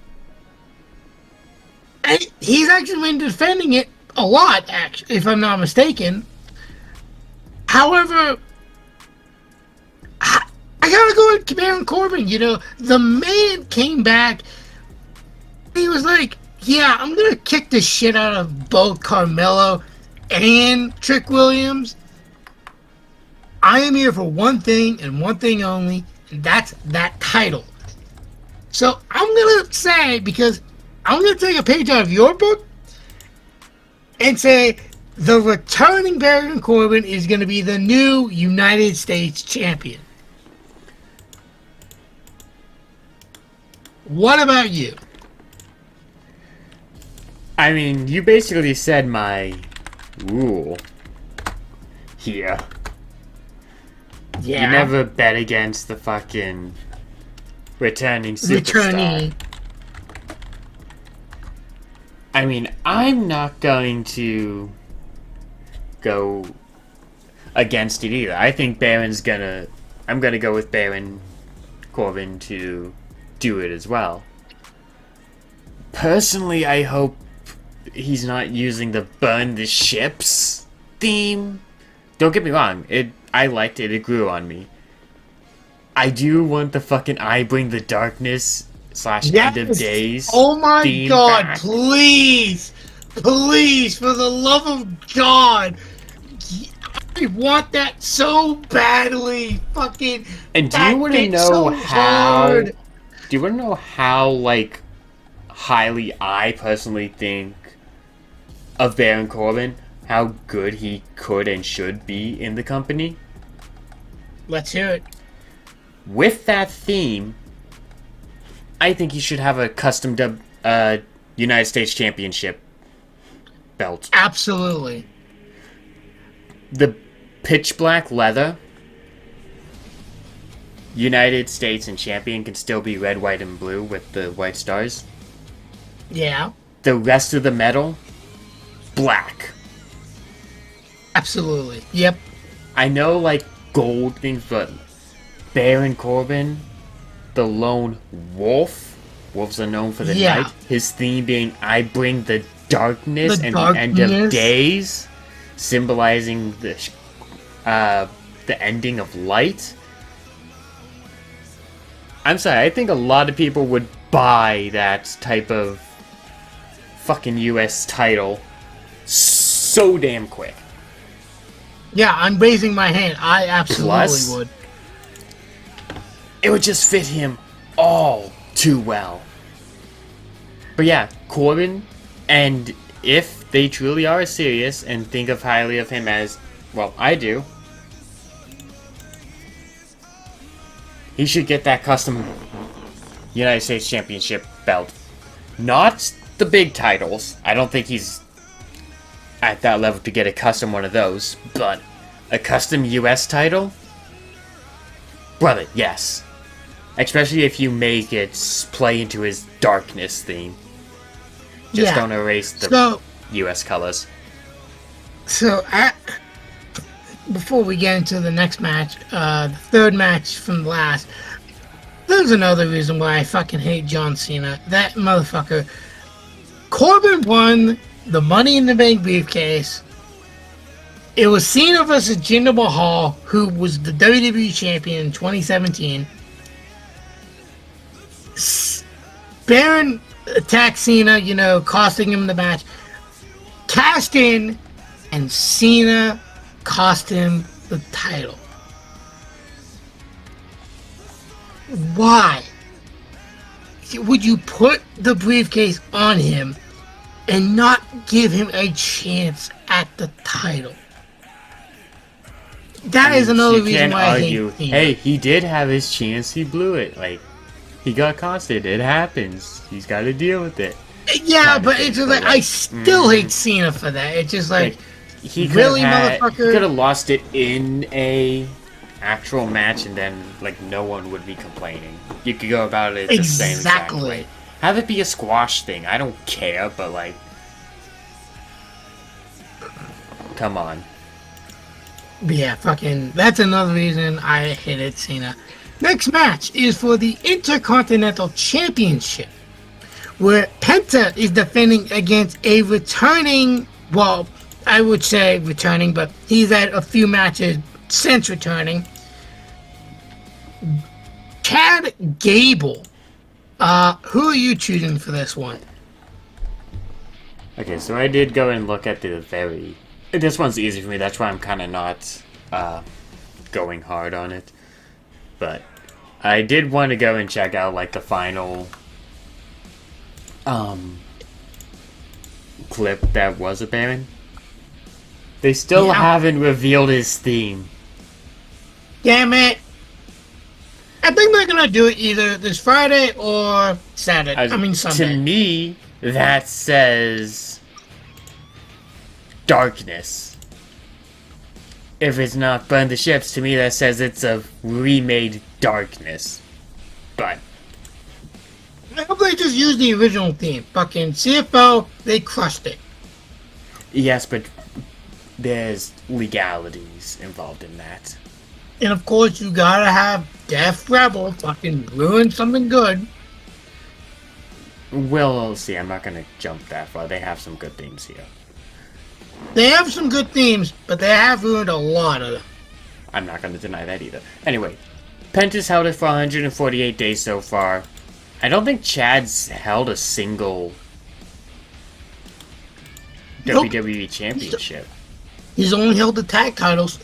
And he's actually been defending it a lot, actually, if I'm not mistaken. However, I gotta go with Baron Corbin. The man came back. He was like, yeah, I'm gonna kick the shit out of both Carmelo and Trick Williams. I am here for one thing and one thing only, and that's that title. So I'm gonna say, because I'm gonna take a page out of your book and say the returning Baron Corbin is gonna be the new United States champion. What about you? I mean, you basically said my rule here. Yeah. You never bet against the fucking returning superstar. I mean, I'm not going to go against it either. I think I'm gonna go with Baron Corbin to do it as well. Personally, I hope he's not using the burn the ships theme. Don't get me wrong, I liked it, it grew on me. I do want the fucking I bring the darkness / end of days. Oh my god, back. Please, for the love of God. I want that so badly. Fucking. And do you That want to fits know so how? hard. Do you want to know how like highly I personally think of Baron Corbin? How good he could and should be in the company? Let's hear it. With that theme, I think he should have a custom United States Championship belt. Absolutely. The pitch black leather, United States and champion can still be red, white, and blue with the white stars. Yeah. The rest of the metal, black. Absolutely. Yep. I know like gold things, but Baron Corbin, the lone wolf. Wolves are known for the night. His theme being "I bring the darkness and the end of days," symbolizing the ending of light. I'm sorry, I think a lot of people would buy that type of fucking US title so damn quick. Yeah, I'm raising my hand. I absolutely Plus, would. It would just fit him all too well. But yeah, Corbin, and if they truly are serious and think of highly of him as, well, I do, he should get that custom United States Championship belt. Not the big titles. I don't think he's at that level to get a custom one of those, but a custom US title? Brother, yes. Especially if you make it play into his darkness theme. Just don't erase the US colors. So, before we get into the next match, the third match from the last, there's another reason why I fucking hate John Cena. That motherfucker. Corbin won the Money in the Bank briefcase. It was Cena versus Jinder Mahal, who was the WWE champion in 2017. Baron attacked Cena, costing him the match. Cashed in, and Cena cost him the title. Why would you put the briefcase on him and not give him a chance at the title? That is another reason why I hate Cena. Hey, he did have his chance. He blew it. Like, he got costed. It happens. He's got to deal with it. Yeah, but it's just like I still hate Cena for that. It's just like he really, motherfucker. He could have lost it in a actual match, and then like no one would be complaining. You could go about it the same exact way. Have it be a squash thing. I don't care, but like, come on. Yeah, fucking. That's another reason I hated Cena. Next match is for the Intercontinental Championship, where Penta is defending against a returning, well, I would say returning, but he's had a few matches since returning, Chad Gable. Who are you choosing for this one? Okay, so I did go and look at this one's easy for me, that's why I'm kind of not going hard on it. But I did want to go and check out like the final clip that was a Baron. They still haven't revealed his theme. Damn it! I think they're gonna do it either this Friday or Saturday. Sunday. To me, that says darkness. If it's not Burn the Ships, to me that says it's a remade darkness. But I hope they just use the original theme. Fucking CFO, they crushed it. Yes, but there's legalities involved in that. And of course, you gotta have Def Rebel fucking ruin something good. We'll see. I'm not gonna jump that far. They have some good themes here. They have some good themes, but they have ruined a lot of them. I'm not gonna deny that either. Anyway, Penta's held it for 148 days so far. I don't think Chad's held a single WWE Championship. He's only held the tag titles.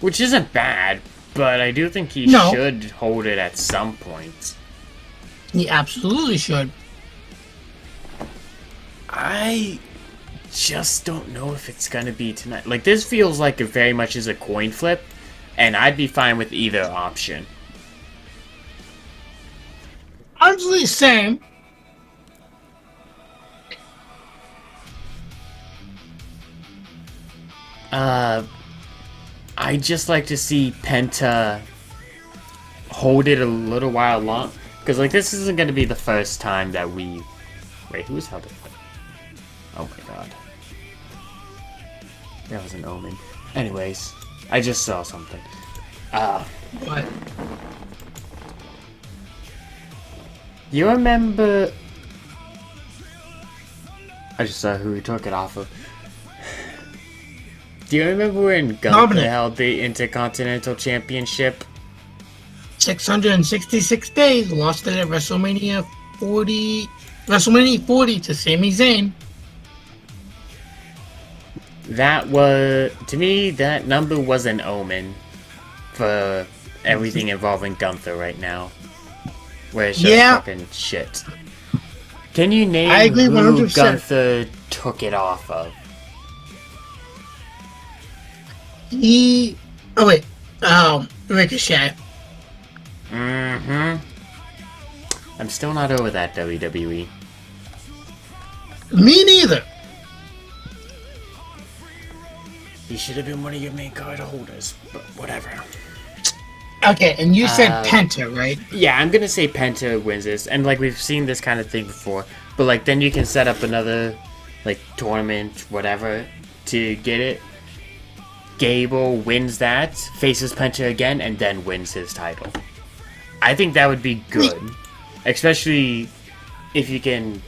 Which isn't bad, but I do think he No. should hold it at some point. He absolutely should. I just don't know if it's gonna be tonight. Like, this feels like it very much is a coin flip, and I'd be fine with either option. Honestly, same. I'd just like to see Penta hold it a little while long. Because, like, this isn't gonna be the first time that we... Wait, who's held it? Oh my god. That was an omen. Anyways, I just saw something. What? You remember... I just saw who we took it off of. Do you remember when Gunther held the Intercontinental Championship? 666 days, lost it at WrestleMania 40 to Sami Zayn. That was, to me, that number was an omen for everything involving Gunther right now. Where it's just fucking shit. Can you name I agree who 100%. Gunther took it off of? Ricochet. Mm-hmm. I'm still not over that, WWE. Me neither. He should have been one of your main card holders, but whatever. Okay, and you said Penta, right? Yeah, I'm gonna say Penta wins this, and like we've seen this kind of thing before, but like then you can set up another like tournament, whatever, to get it. Gable wins that, faces Penta again, and then wins his title. I think that would be good, especially if you can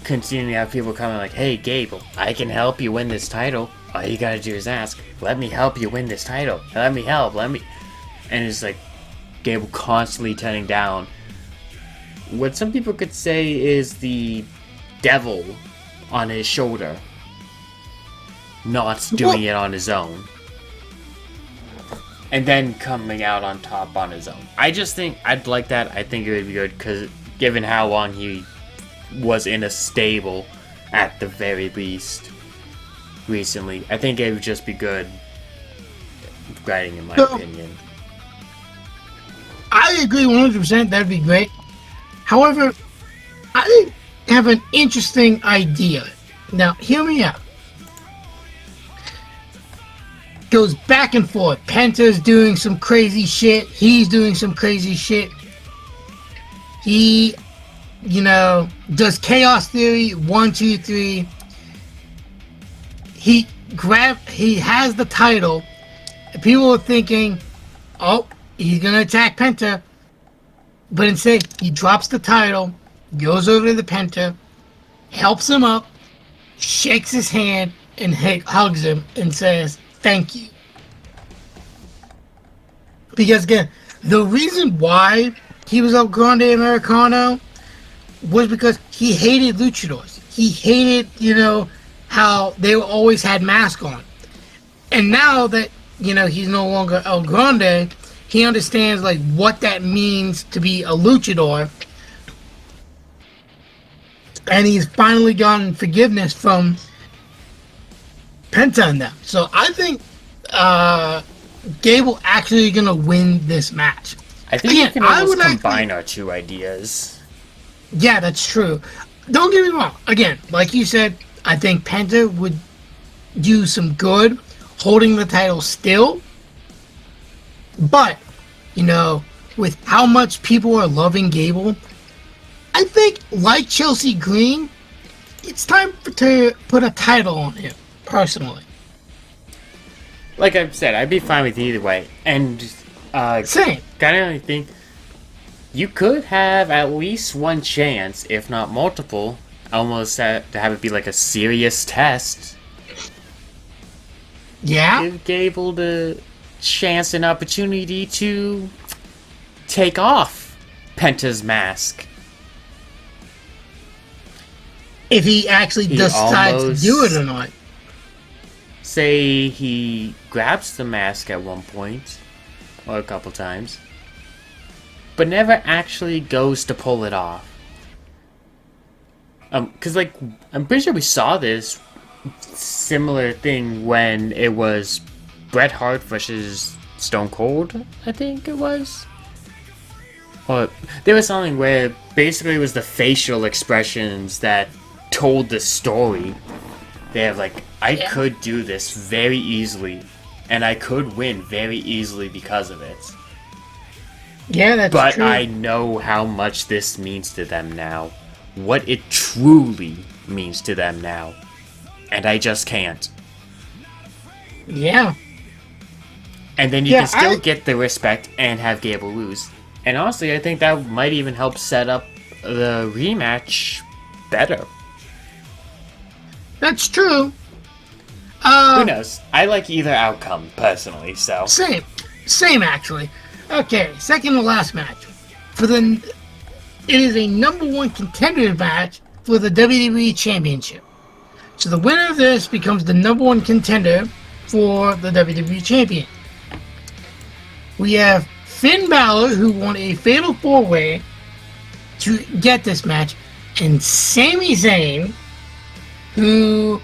continue to have people coming like, "Hey, Gable, I can help you win this title. All you gotta do is ask. Let me help you win this title. Let me help. Let me." And it's like Gable constantly turning down what some people could say is the devil on his shoulder, not doing it on his own, and then coming out on top on his own. I just think I'd like that. I think it would be good because given how long he was in a stable, at the very least, recently, I think it would just be good writing, in my opinion. I agree 100%. That'd be great. However, I have an interesting idea. Now, hear me out. Goes back and forth. Penta's doing some crazy shit. He's doing some crazy shit. He, does Chaos Theory 1, 2, 3. He has the title. People are thinking, oh, he's gonna attack Penta. But instead, he drops the title, goes over to the Penta, helps him up, shakes his hand, and hugs him and says, "Thank you." Because again, the reason why he was El Grande Americano was because he hated luchadors. He hated, how they always had masks on. And now that, he's no longer El Grande, he understands like what that means to be a luchador. And he's finally gotten forgiveness from Penta and them. So I think Gable actually gonna win this match. I think you can almost combine our two ideas. Yeah, that's true. Don't get me wrong. Again, like you said, I think Penta would do some good holding the title still. But, with how much people are loving Gable, I think, like Chelsea Green, it's time to put a title on him, personally. Like I've said, I'd be fine with either way. And, same. Kind of only think you could have at least one chance, if not multiple, almost to have it be like a serious test. Yeah. Give Gable the chance and opportunity to take off Penta's mask. If he actually He decides to do it almost or not. say he grabs the mask at one point or a couple times, but never actually goes to pull it off. Cause like I'm pretty sure we saw this similar thing when it was Bret Hart versus Stone Cold, I think it was. Or there was something where basically it was the facial expressions that told the story. They have like, I could do this very easily, and I could win very easily because of it. Yeah, that's But true. I know how much this means to them now. What it truly means to them now. And I just can't. Yeah. And then you can still get the respect and have Gable lose. And honestly, I think that might even help set up the rematch better. That's true. Who knows? I like either outcome, personally, so... Same actually. Okay, second to last match. It is a number one contender match for the WWE Championship. So the winner of this becomes the number one contender for the WWE Champion. We have Finn Balor, who won a Fatal 4-Way to get this match, and Sami Zayn, who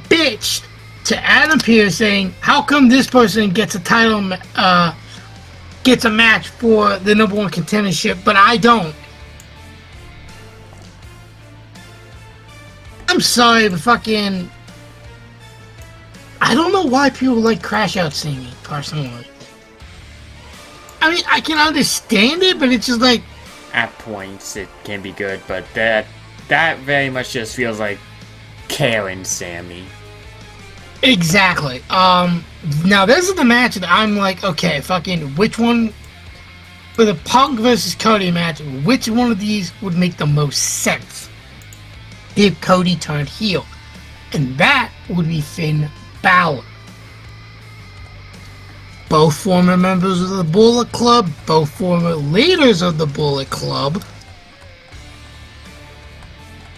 bitched to Adam Pearce saying, how come this person gets a title, gets a match for the number one contendership, but I don't? I'm sorry, but fucking... I don't know why people like Crash Out singing, personally. I mean, I can understand it, but it's just like... At points, it can be good, but that very much just feels like Karen Sammy. Exactly. Now this is the match that I'm like, okay, fucking, which one... For the Punk versus Cody match, which one of these would make the most sense if Cody turned heel? And that would be Finn Balor. Both former members of the Bullet Club, both former leaders of the Bullet Club.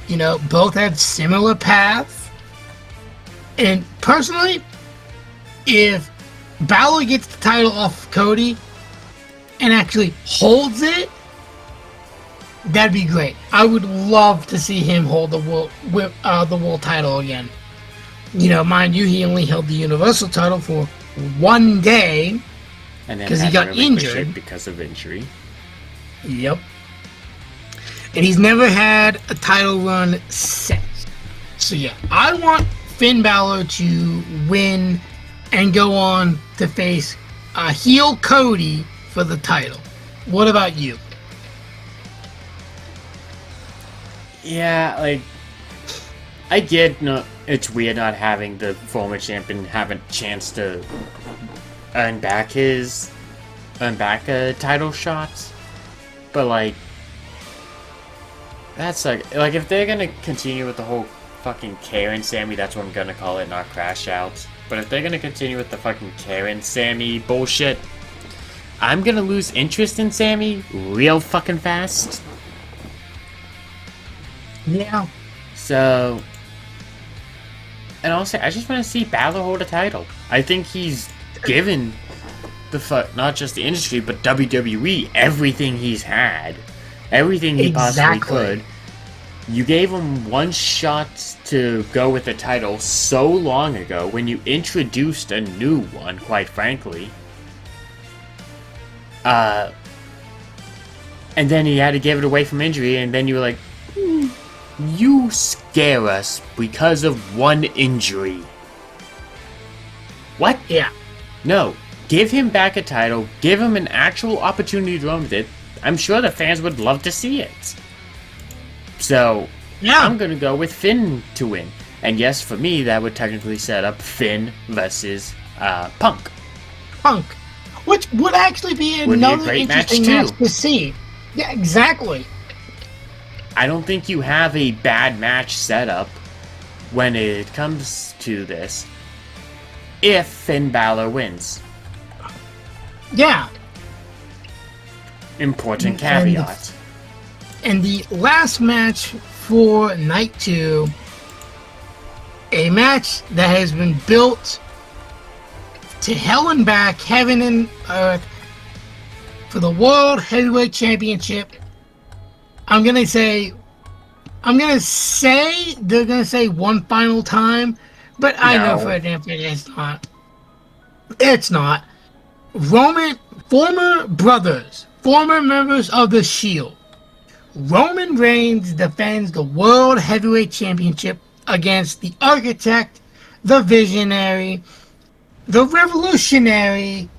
You know, both had similar paths. And personally, if Balor gets the title off of Cody and actually holds it, that'd be great. I would love to see him hold the world title again. You know, mind you, he only held the Universal title for one day because he got injured. Because of injury. Yep. And he's never had a title run since. So yeah, I want Finn Balor to win and go on to face heel Cody for the title. What about you? Yeah, like, I get it's weird not having the former champion have a chance to earn back a title shot, but like, that's like if they're gonna continue with the whole fucking Karen Sammy, that's what I'm gonna call it, not Crash Out. But if they're gonna continue with the fucking Karen Sammy bullshit, I'm gonna lose interest in Sammy real fucking fast. Yeah. So, and also, I just want to see Balor hold a title. I think he's given not just the industry, but WWE everything he's had. Everything he possibly could. You gave him one shot to go with the title so long ago when you introduced a new one, quite frankly. And then he had to give it away from injury, and then you were like, you scare us because of one injury. What? Yeah. No. Give him back a title. Give him an actual opportunity to run with it. I'm sure the fans would love to see it. So, yeah. I'm going to go with Finn to win. And yes, for me, that would technically set up Finn versus Punk. Which would actually be another interesting match to see. Yeah, exactly. I don't think you have a bad match set up when it comes to this if Finn Balor wins. Yeah. Important caveat. And the last match for night 2. A match that has been built to hell and back, heaven and earth, for the World Heavyweight Championship. I'm gonna say they're gonna say one final time, but I know for a damn thing it's not. It's not. Former members of the Shield. Roman Reigns defends the World Heavyweight Championship against the Architect, the Visionary, the Revolutionary,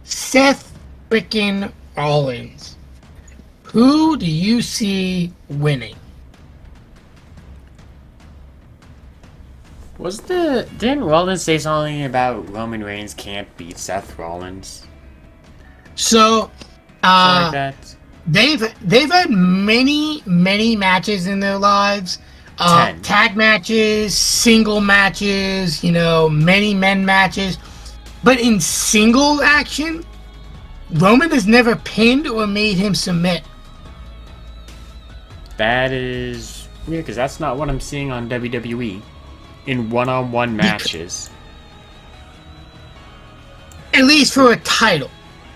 Seth frickin' Rollins. Who do you see winning? Didn't Rollins say something about Roman Reigns can't beat Seth Rollins? So, Something like that? they've had many matches in their lives. 10. Tag matches, single matches, many men matches. But in single action, Roman has never pinned or made him submit. That is weird, because that's not what I'm seeing on WWE in one-on-one matches. At least for a title,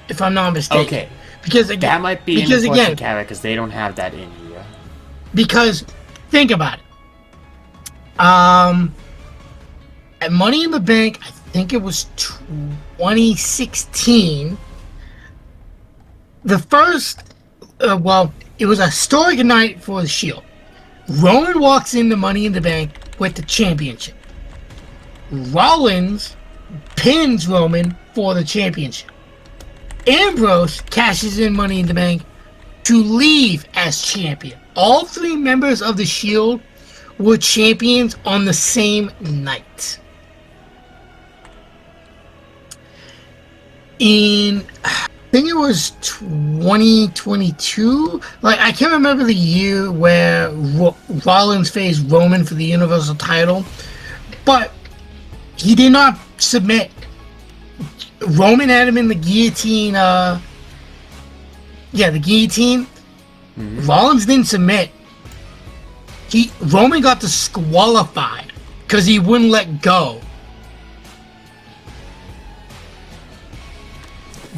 if I'm not mistaken. Okay. Because again, that might be an important character, because they don't have that in here. Because, think about it. At Money in the Bank, I think it was 2016. The first, it was a historic night for the Shield. Roman walks into Money in the Bank with the championship. Rollins pins Roman for the championship. Ambrose cashes in Money in the Bank to leave as champion. All 3 members of the Shield were champions on the same night. I think it was 2022. I can't remember the year where Rollins faced Roman for the Universal title, but he did not submit. Roman had him in the guillotine. The guillotine. Mm-hmm. Rollins didn't submit. Roman got disqualified because he wouldn't let go.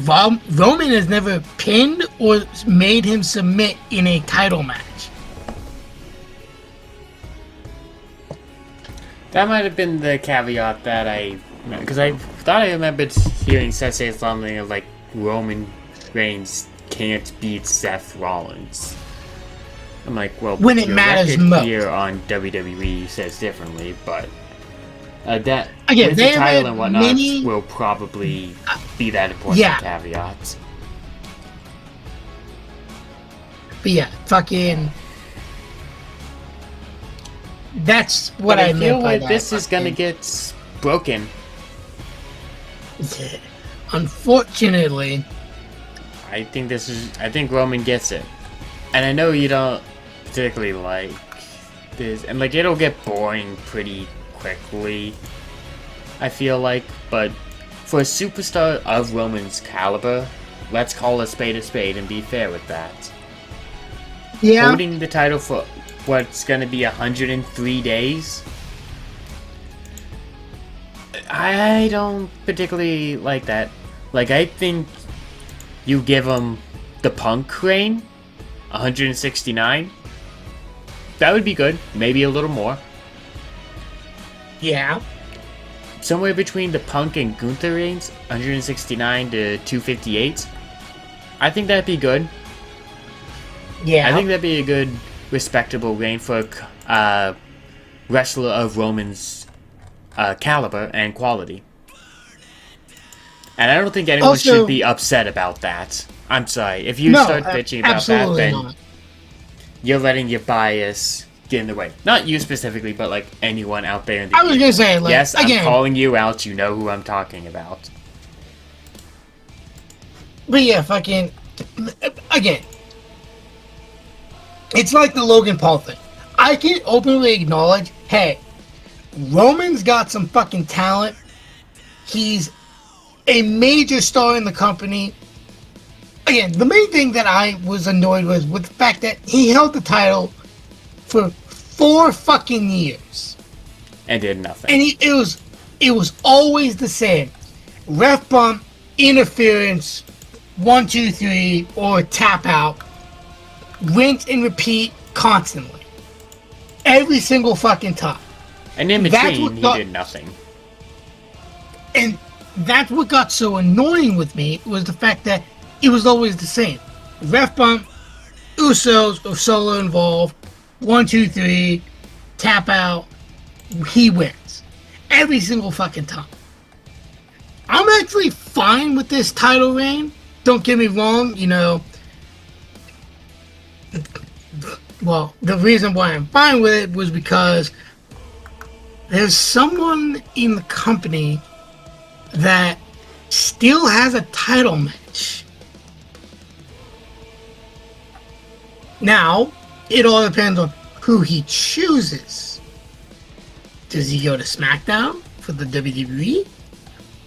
Roman has never pinned or made him submit in a title match. That might have been the caveat that because I thought I remembered hearing Seth say something like Roman Reigns can't beat Seth Rollins. I'm like, well, when it matters most. Here on WWE says differently, but that again, with the title and whatnot will probably be that important caveat. But fucking. That's what I meant by that. I feel like this is gonna get broken. Unfortunately. I think Roman gets it. And I know you don't particularly like this, and it'll get boring pretty quickly, I feel like, but for a superstar of Roman's caliber, let's call a spade and be fair with that. Yeah. Holding the title for what's gonna be 103 days, I don't particularly like that. I think you give him the Punk reign, 169. That would be good. Maybe a little more. Yeah. Somewhere between the Punk and Gunther reigns, 169 to 258. I think that'd be good. Yeah. I think that'd be a good, respectable reign for a wrestler of Roman's caliber and quality. And I don't think anyone should be upset about that. I'm sorry. If you start bitching about that, then you're letting your bias get in the way. Not you specifically, but anyone out there in the I was gonna say, yes, again, I'm calling you out. You know who I'm talking about. But fucking again, it's like the Logan Paul thing. I can openly acknowledge, hey, Roman's got some fucking talent. He's a major star in the company. Again, the main thing that I was annoyed with the fact that he held the title for 4 fucking years. And did nothing. And it was always the same. Ref bump, interference, 1, 2, 3, or tap out. Rinse and repeat constantly. Every single fucking time. And in between, he did nothing. And that's what got so annoying with me, was the fact that it was always the same. Ref bump, Usos or Solo involved, 1, 2, 3, tap out, he wins. Every single fucking time. I'm actually fine with this title reign. Don't get me wrong, you know. Well, the reason why I'm fine with it was because there's someone in the company that still has a title match. Now, it all depends on who he chooses. Does he go to SmackDown for the WWE?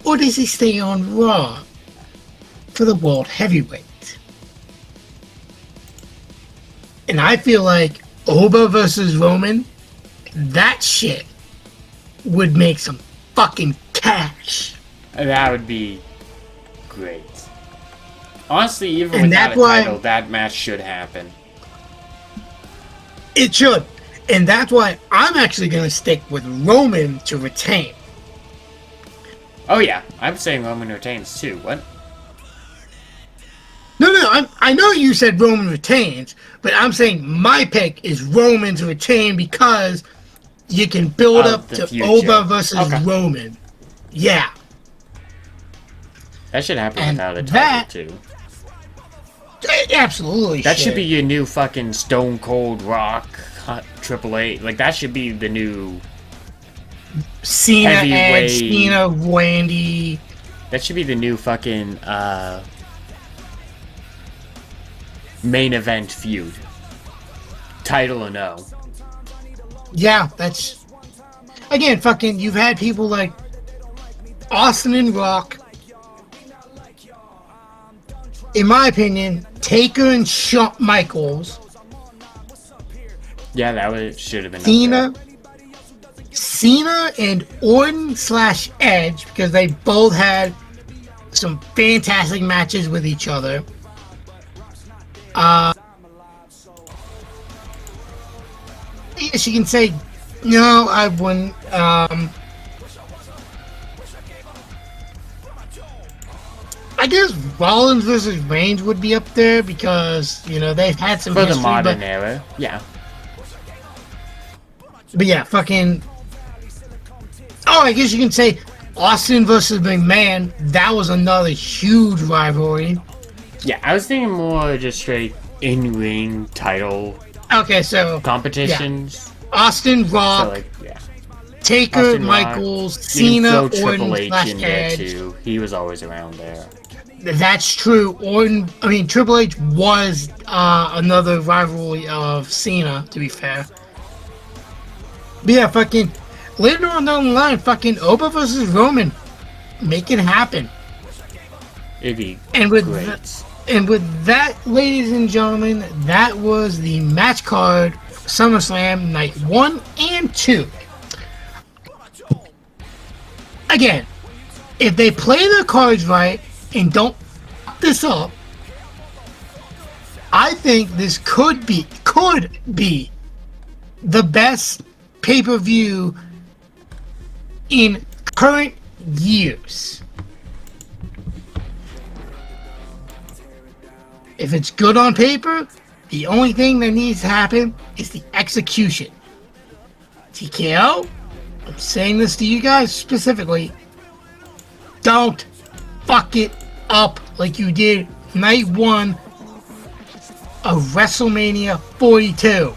Or does he stay on Raw for the World Heavyweight? And I feel like Oba versus Roman, that shit would make some fucking cash. That would be great. Honestly, even without a title, that match should happen. It should. And that's why I'm actually going to stick with Roman to retain. Oh yeah, I'm saying Roman retains too. What? No, I know you said Roman retains, but I'm saying my pick is Roman to retain because you can build up to Oba versus Roman. Yeah. That should happen without a title too. Absolutely. That should be your new fucking Stone Cold Rock Triple H. Like that should be the new Cena, Edge, Cena, Randy. That should be the new fucking main event feud. Title or no. Yeah, that's... Again, fucking, you've had people like Austin and Rock. In my opinion, Taker and Shawn Michaels. Yeah, that should have been Cena and Orton/Edge, because they both had some fantastic matches with each other. I guess you can say, no, I wouldn't. I guess Rollins versus Reigns would be up there because, you know, they've had some for history, the modern era, yeah. But yeah, fucking... Oh, I guess you can say Austin versus McMahon. That was another huge rivalry. Yeah, I was thinking more just straight in-ring title. Okay, so competitions. Yeah. Austin, Rock, so like, yeah. Taker, Austin, Michaels, Rock. Cena, Orton, Triple H in there Edge. too. He was always around there. That's true. Triple H was another rivalry of Cena, to be fair. But yeah, fucking later on down the line, fucking Oba versus Roman, make it happen. It'd be great. And with that, ladies and gentlemen, that was the match card for SummerSlam Night 1 and 2. Again, if they play their cards right and don't fuck this up, I think this could be the best pay-per-view in current years. If it's good on paper, the only thing that needs to happen is the execution. TKO, I'm saying this to you guys specifically, don't fuck it up like you did night 1 of WrestleMania 42.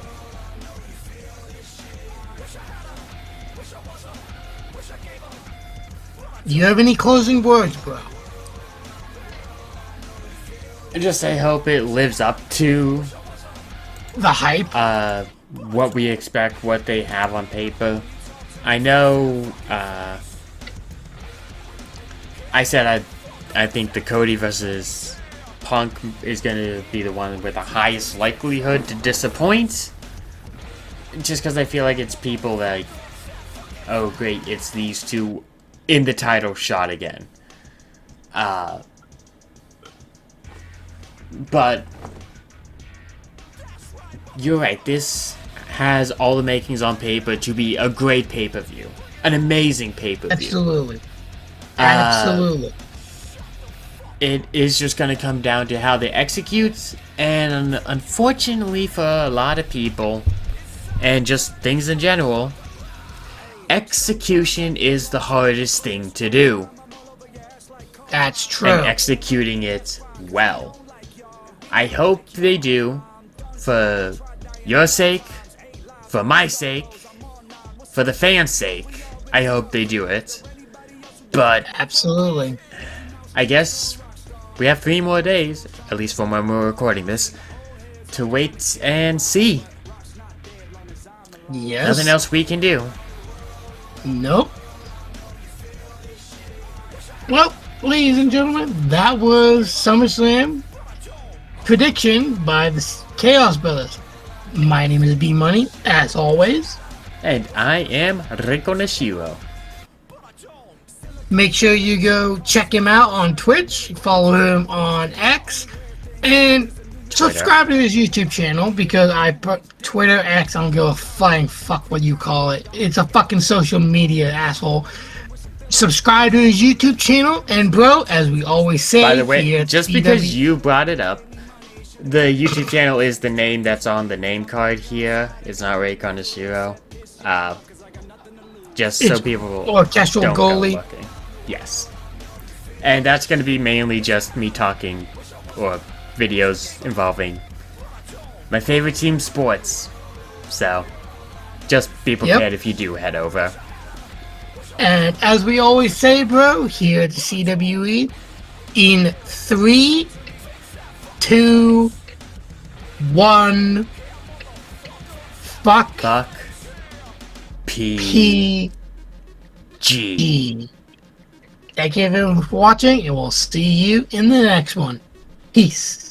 Do you have any closing words, bro? I hope it lives up to the hype. What we expect, what they have on paper. I know. I said I think the Cody versus Punk is going to be the one with the highest likelihood to disappoint. just because I feel like it's people that, oh great, it's these two in the title shot again. But you're right, this has all the makings on paper to be a great pay-per-view. An amazing pay-per-view. Absolutely. Absolutely. It is just going to come down to how they execute, and unfortunately for a lot of people, and just things in general, execution is the hardest thing to do. That's true. And executing it well. I hope they do, for your sake, for my sake, for the fans' sake. I hope they do it. But Absolutely. I guess we have 3 more days, at least from when we're recording this, to wait and see. Yes. Nothing else we can do. Nope. Well, ladies and gentlemen, that was SummerSlam prediction by the Chaos Brothers. My name is B Money, as always. And I am Rico Nishiro. Make sure you go check him out on Twitch, follow him on X, and subscribe to his YouTube channel, because I put Twitter, X, I don't give a flying fuck what you call it. It's a fucking social media, asshole. Subscribe to his YouTube channel, and bro, as we always say, By the way, here at just CW because you brought it up, the YouTube channel is the name that's on the name card here. It's not Rico Nishiro. Just so people Orchestral don't Goalie. go looking. Yes. And that's going to be mainly just me talking, or videos involving my favorite team sports. So, just be prepared if you do head over. And as we always say, bro, here at the CWE, in 3, 2, 1, fuck P. G. G. Thank you everyone for watching, and we'll see you in the next one. Peace.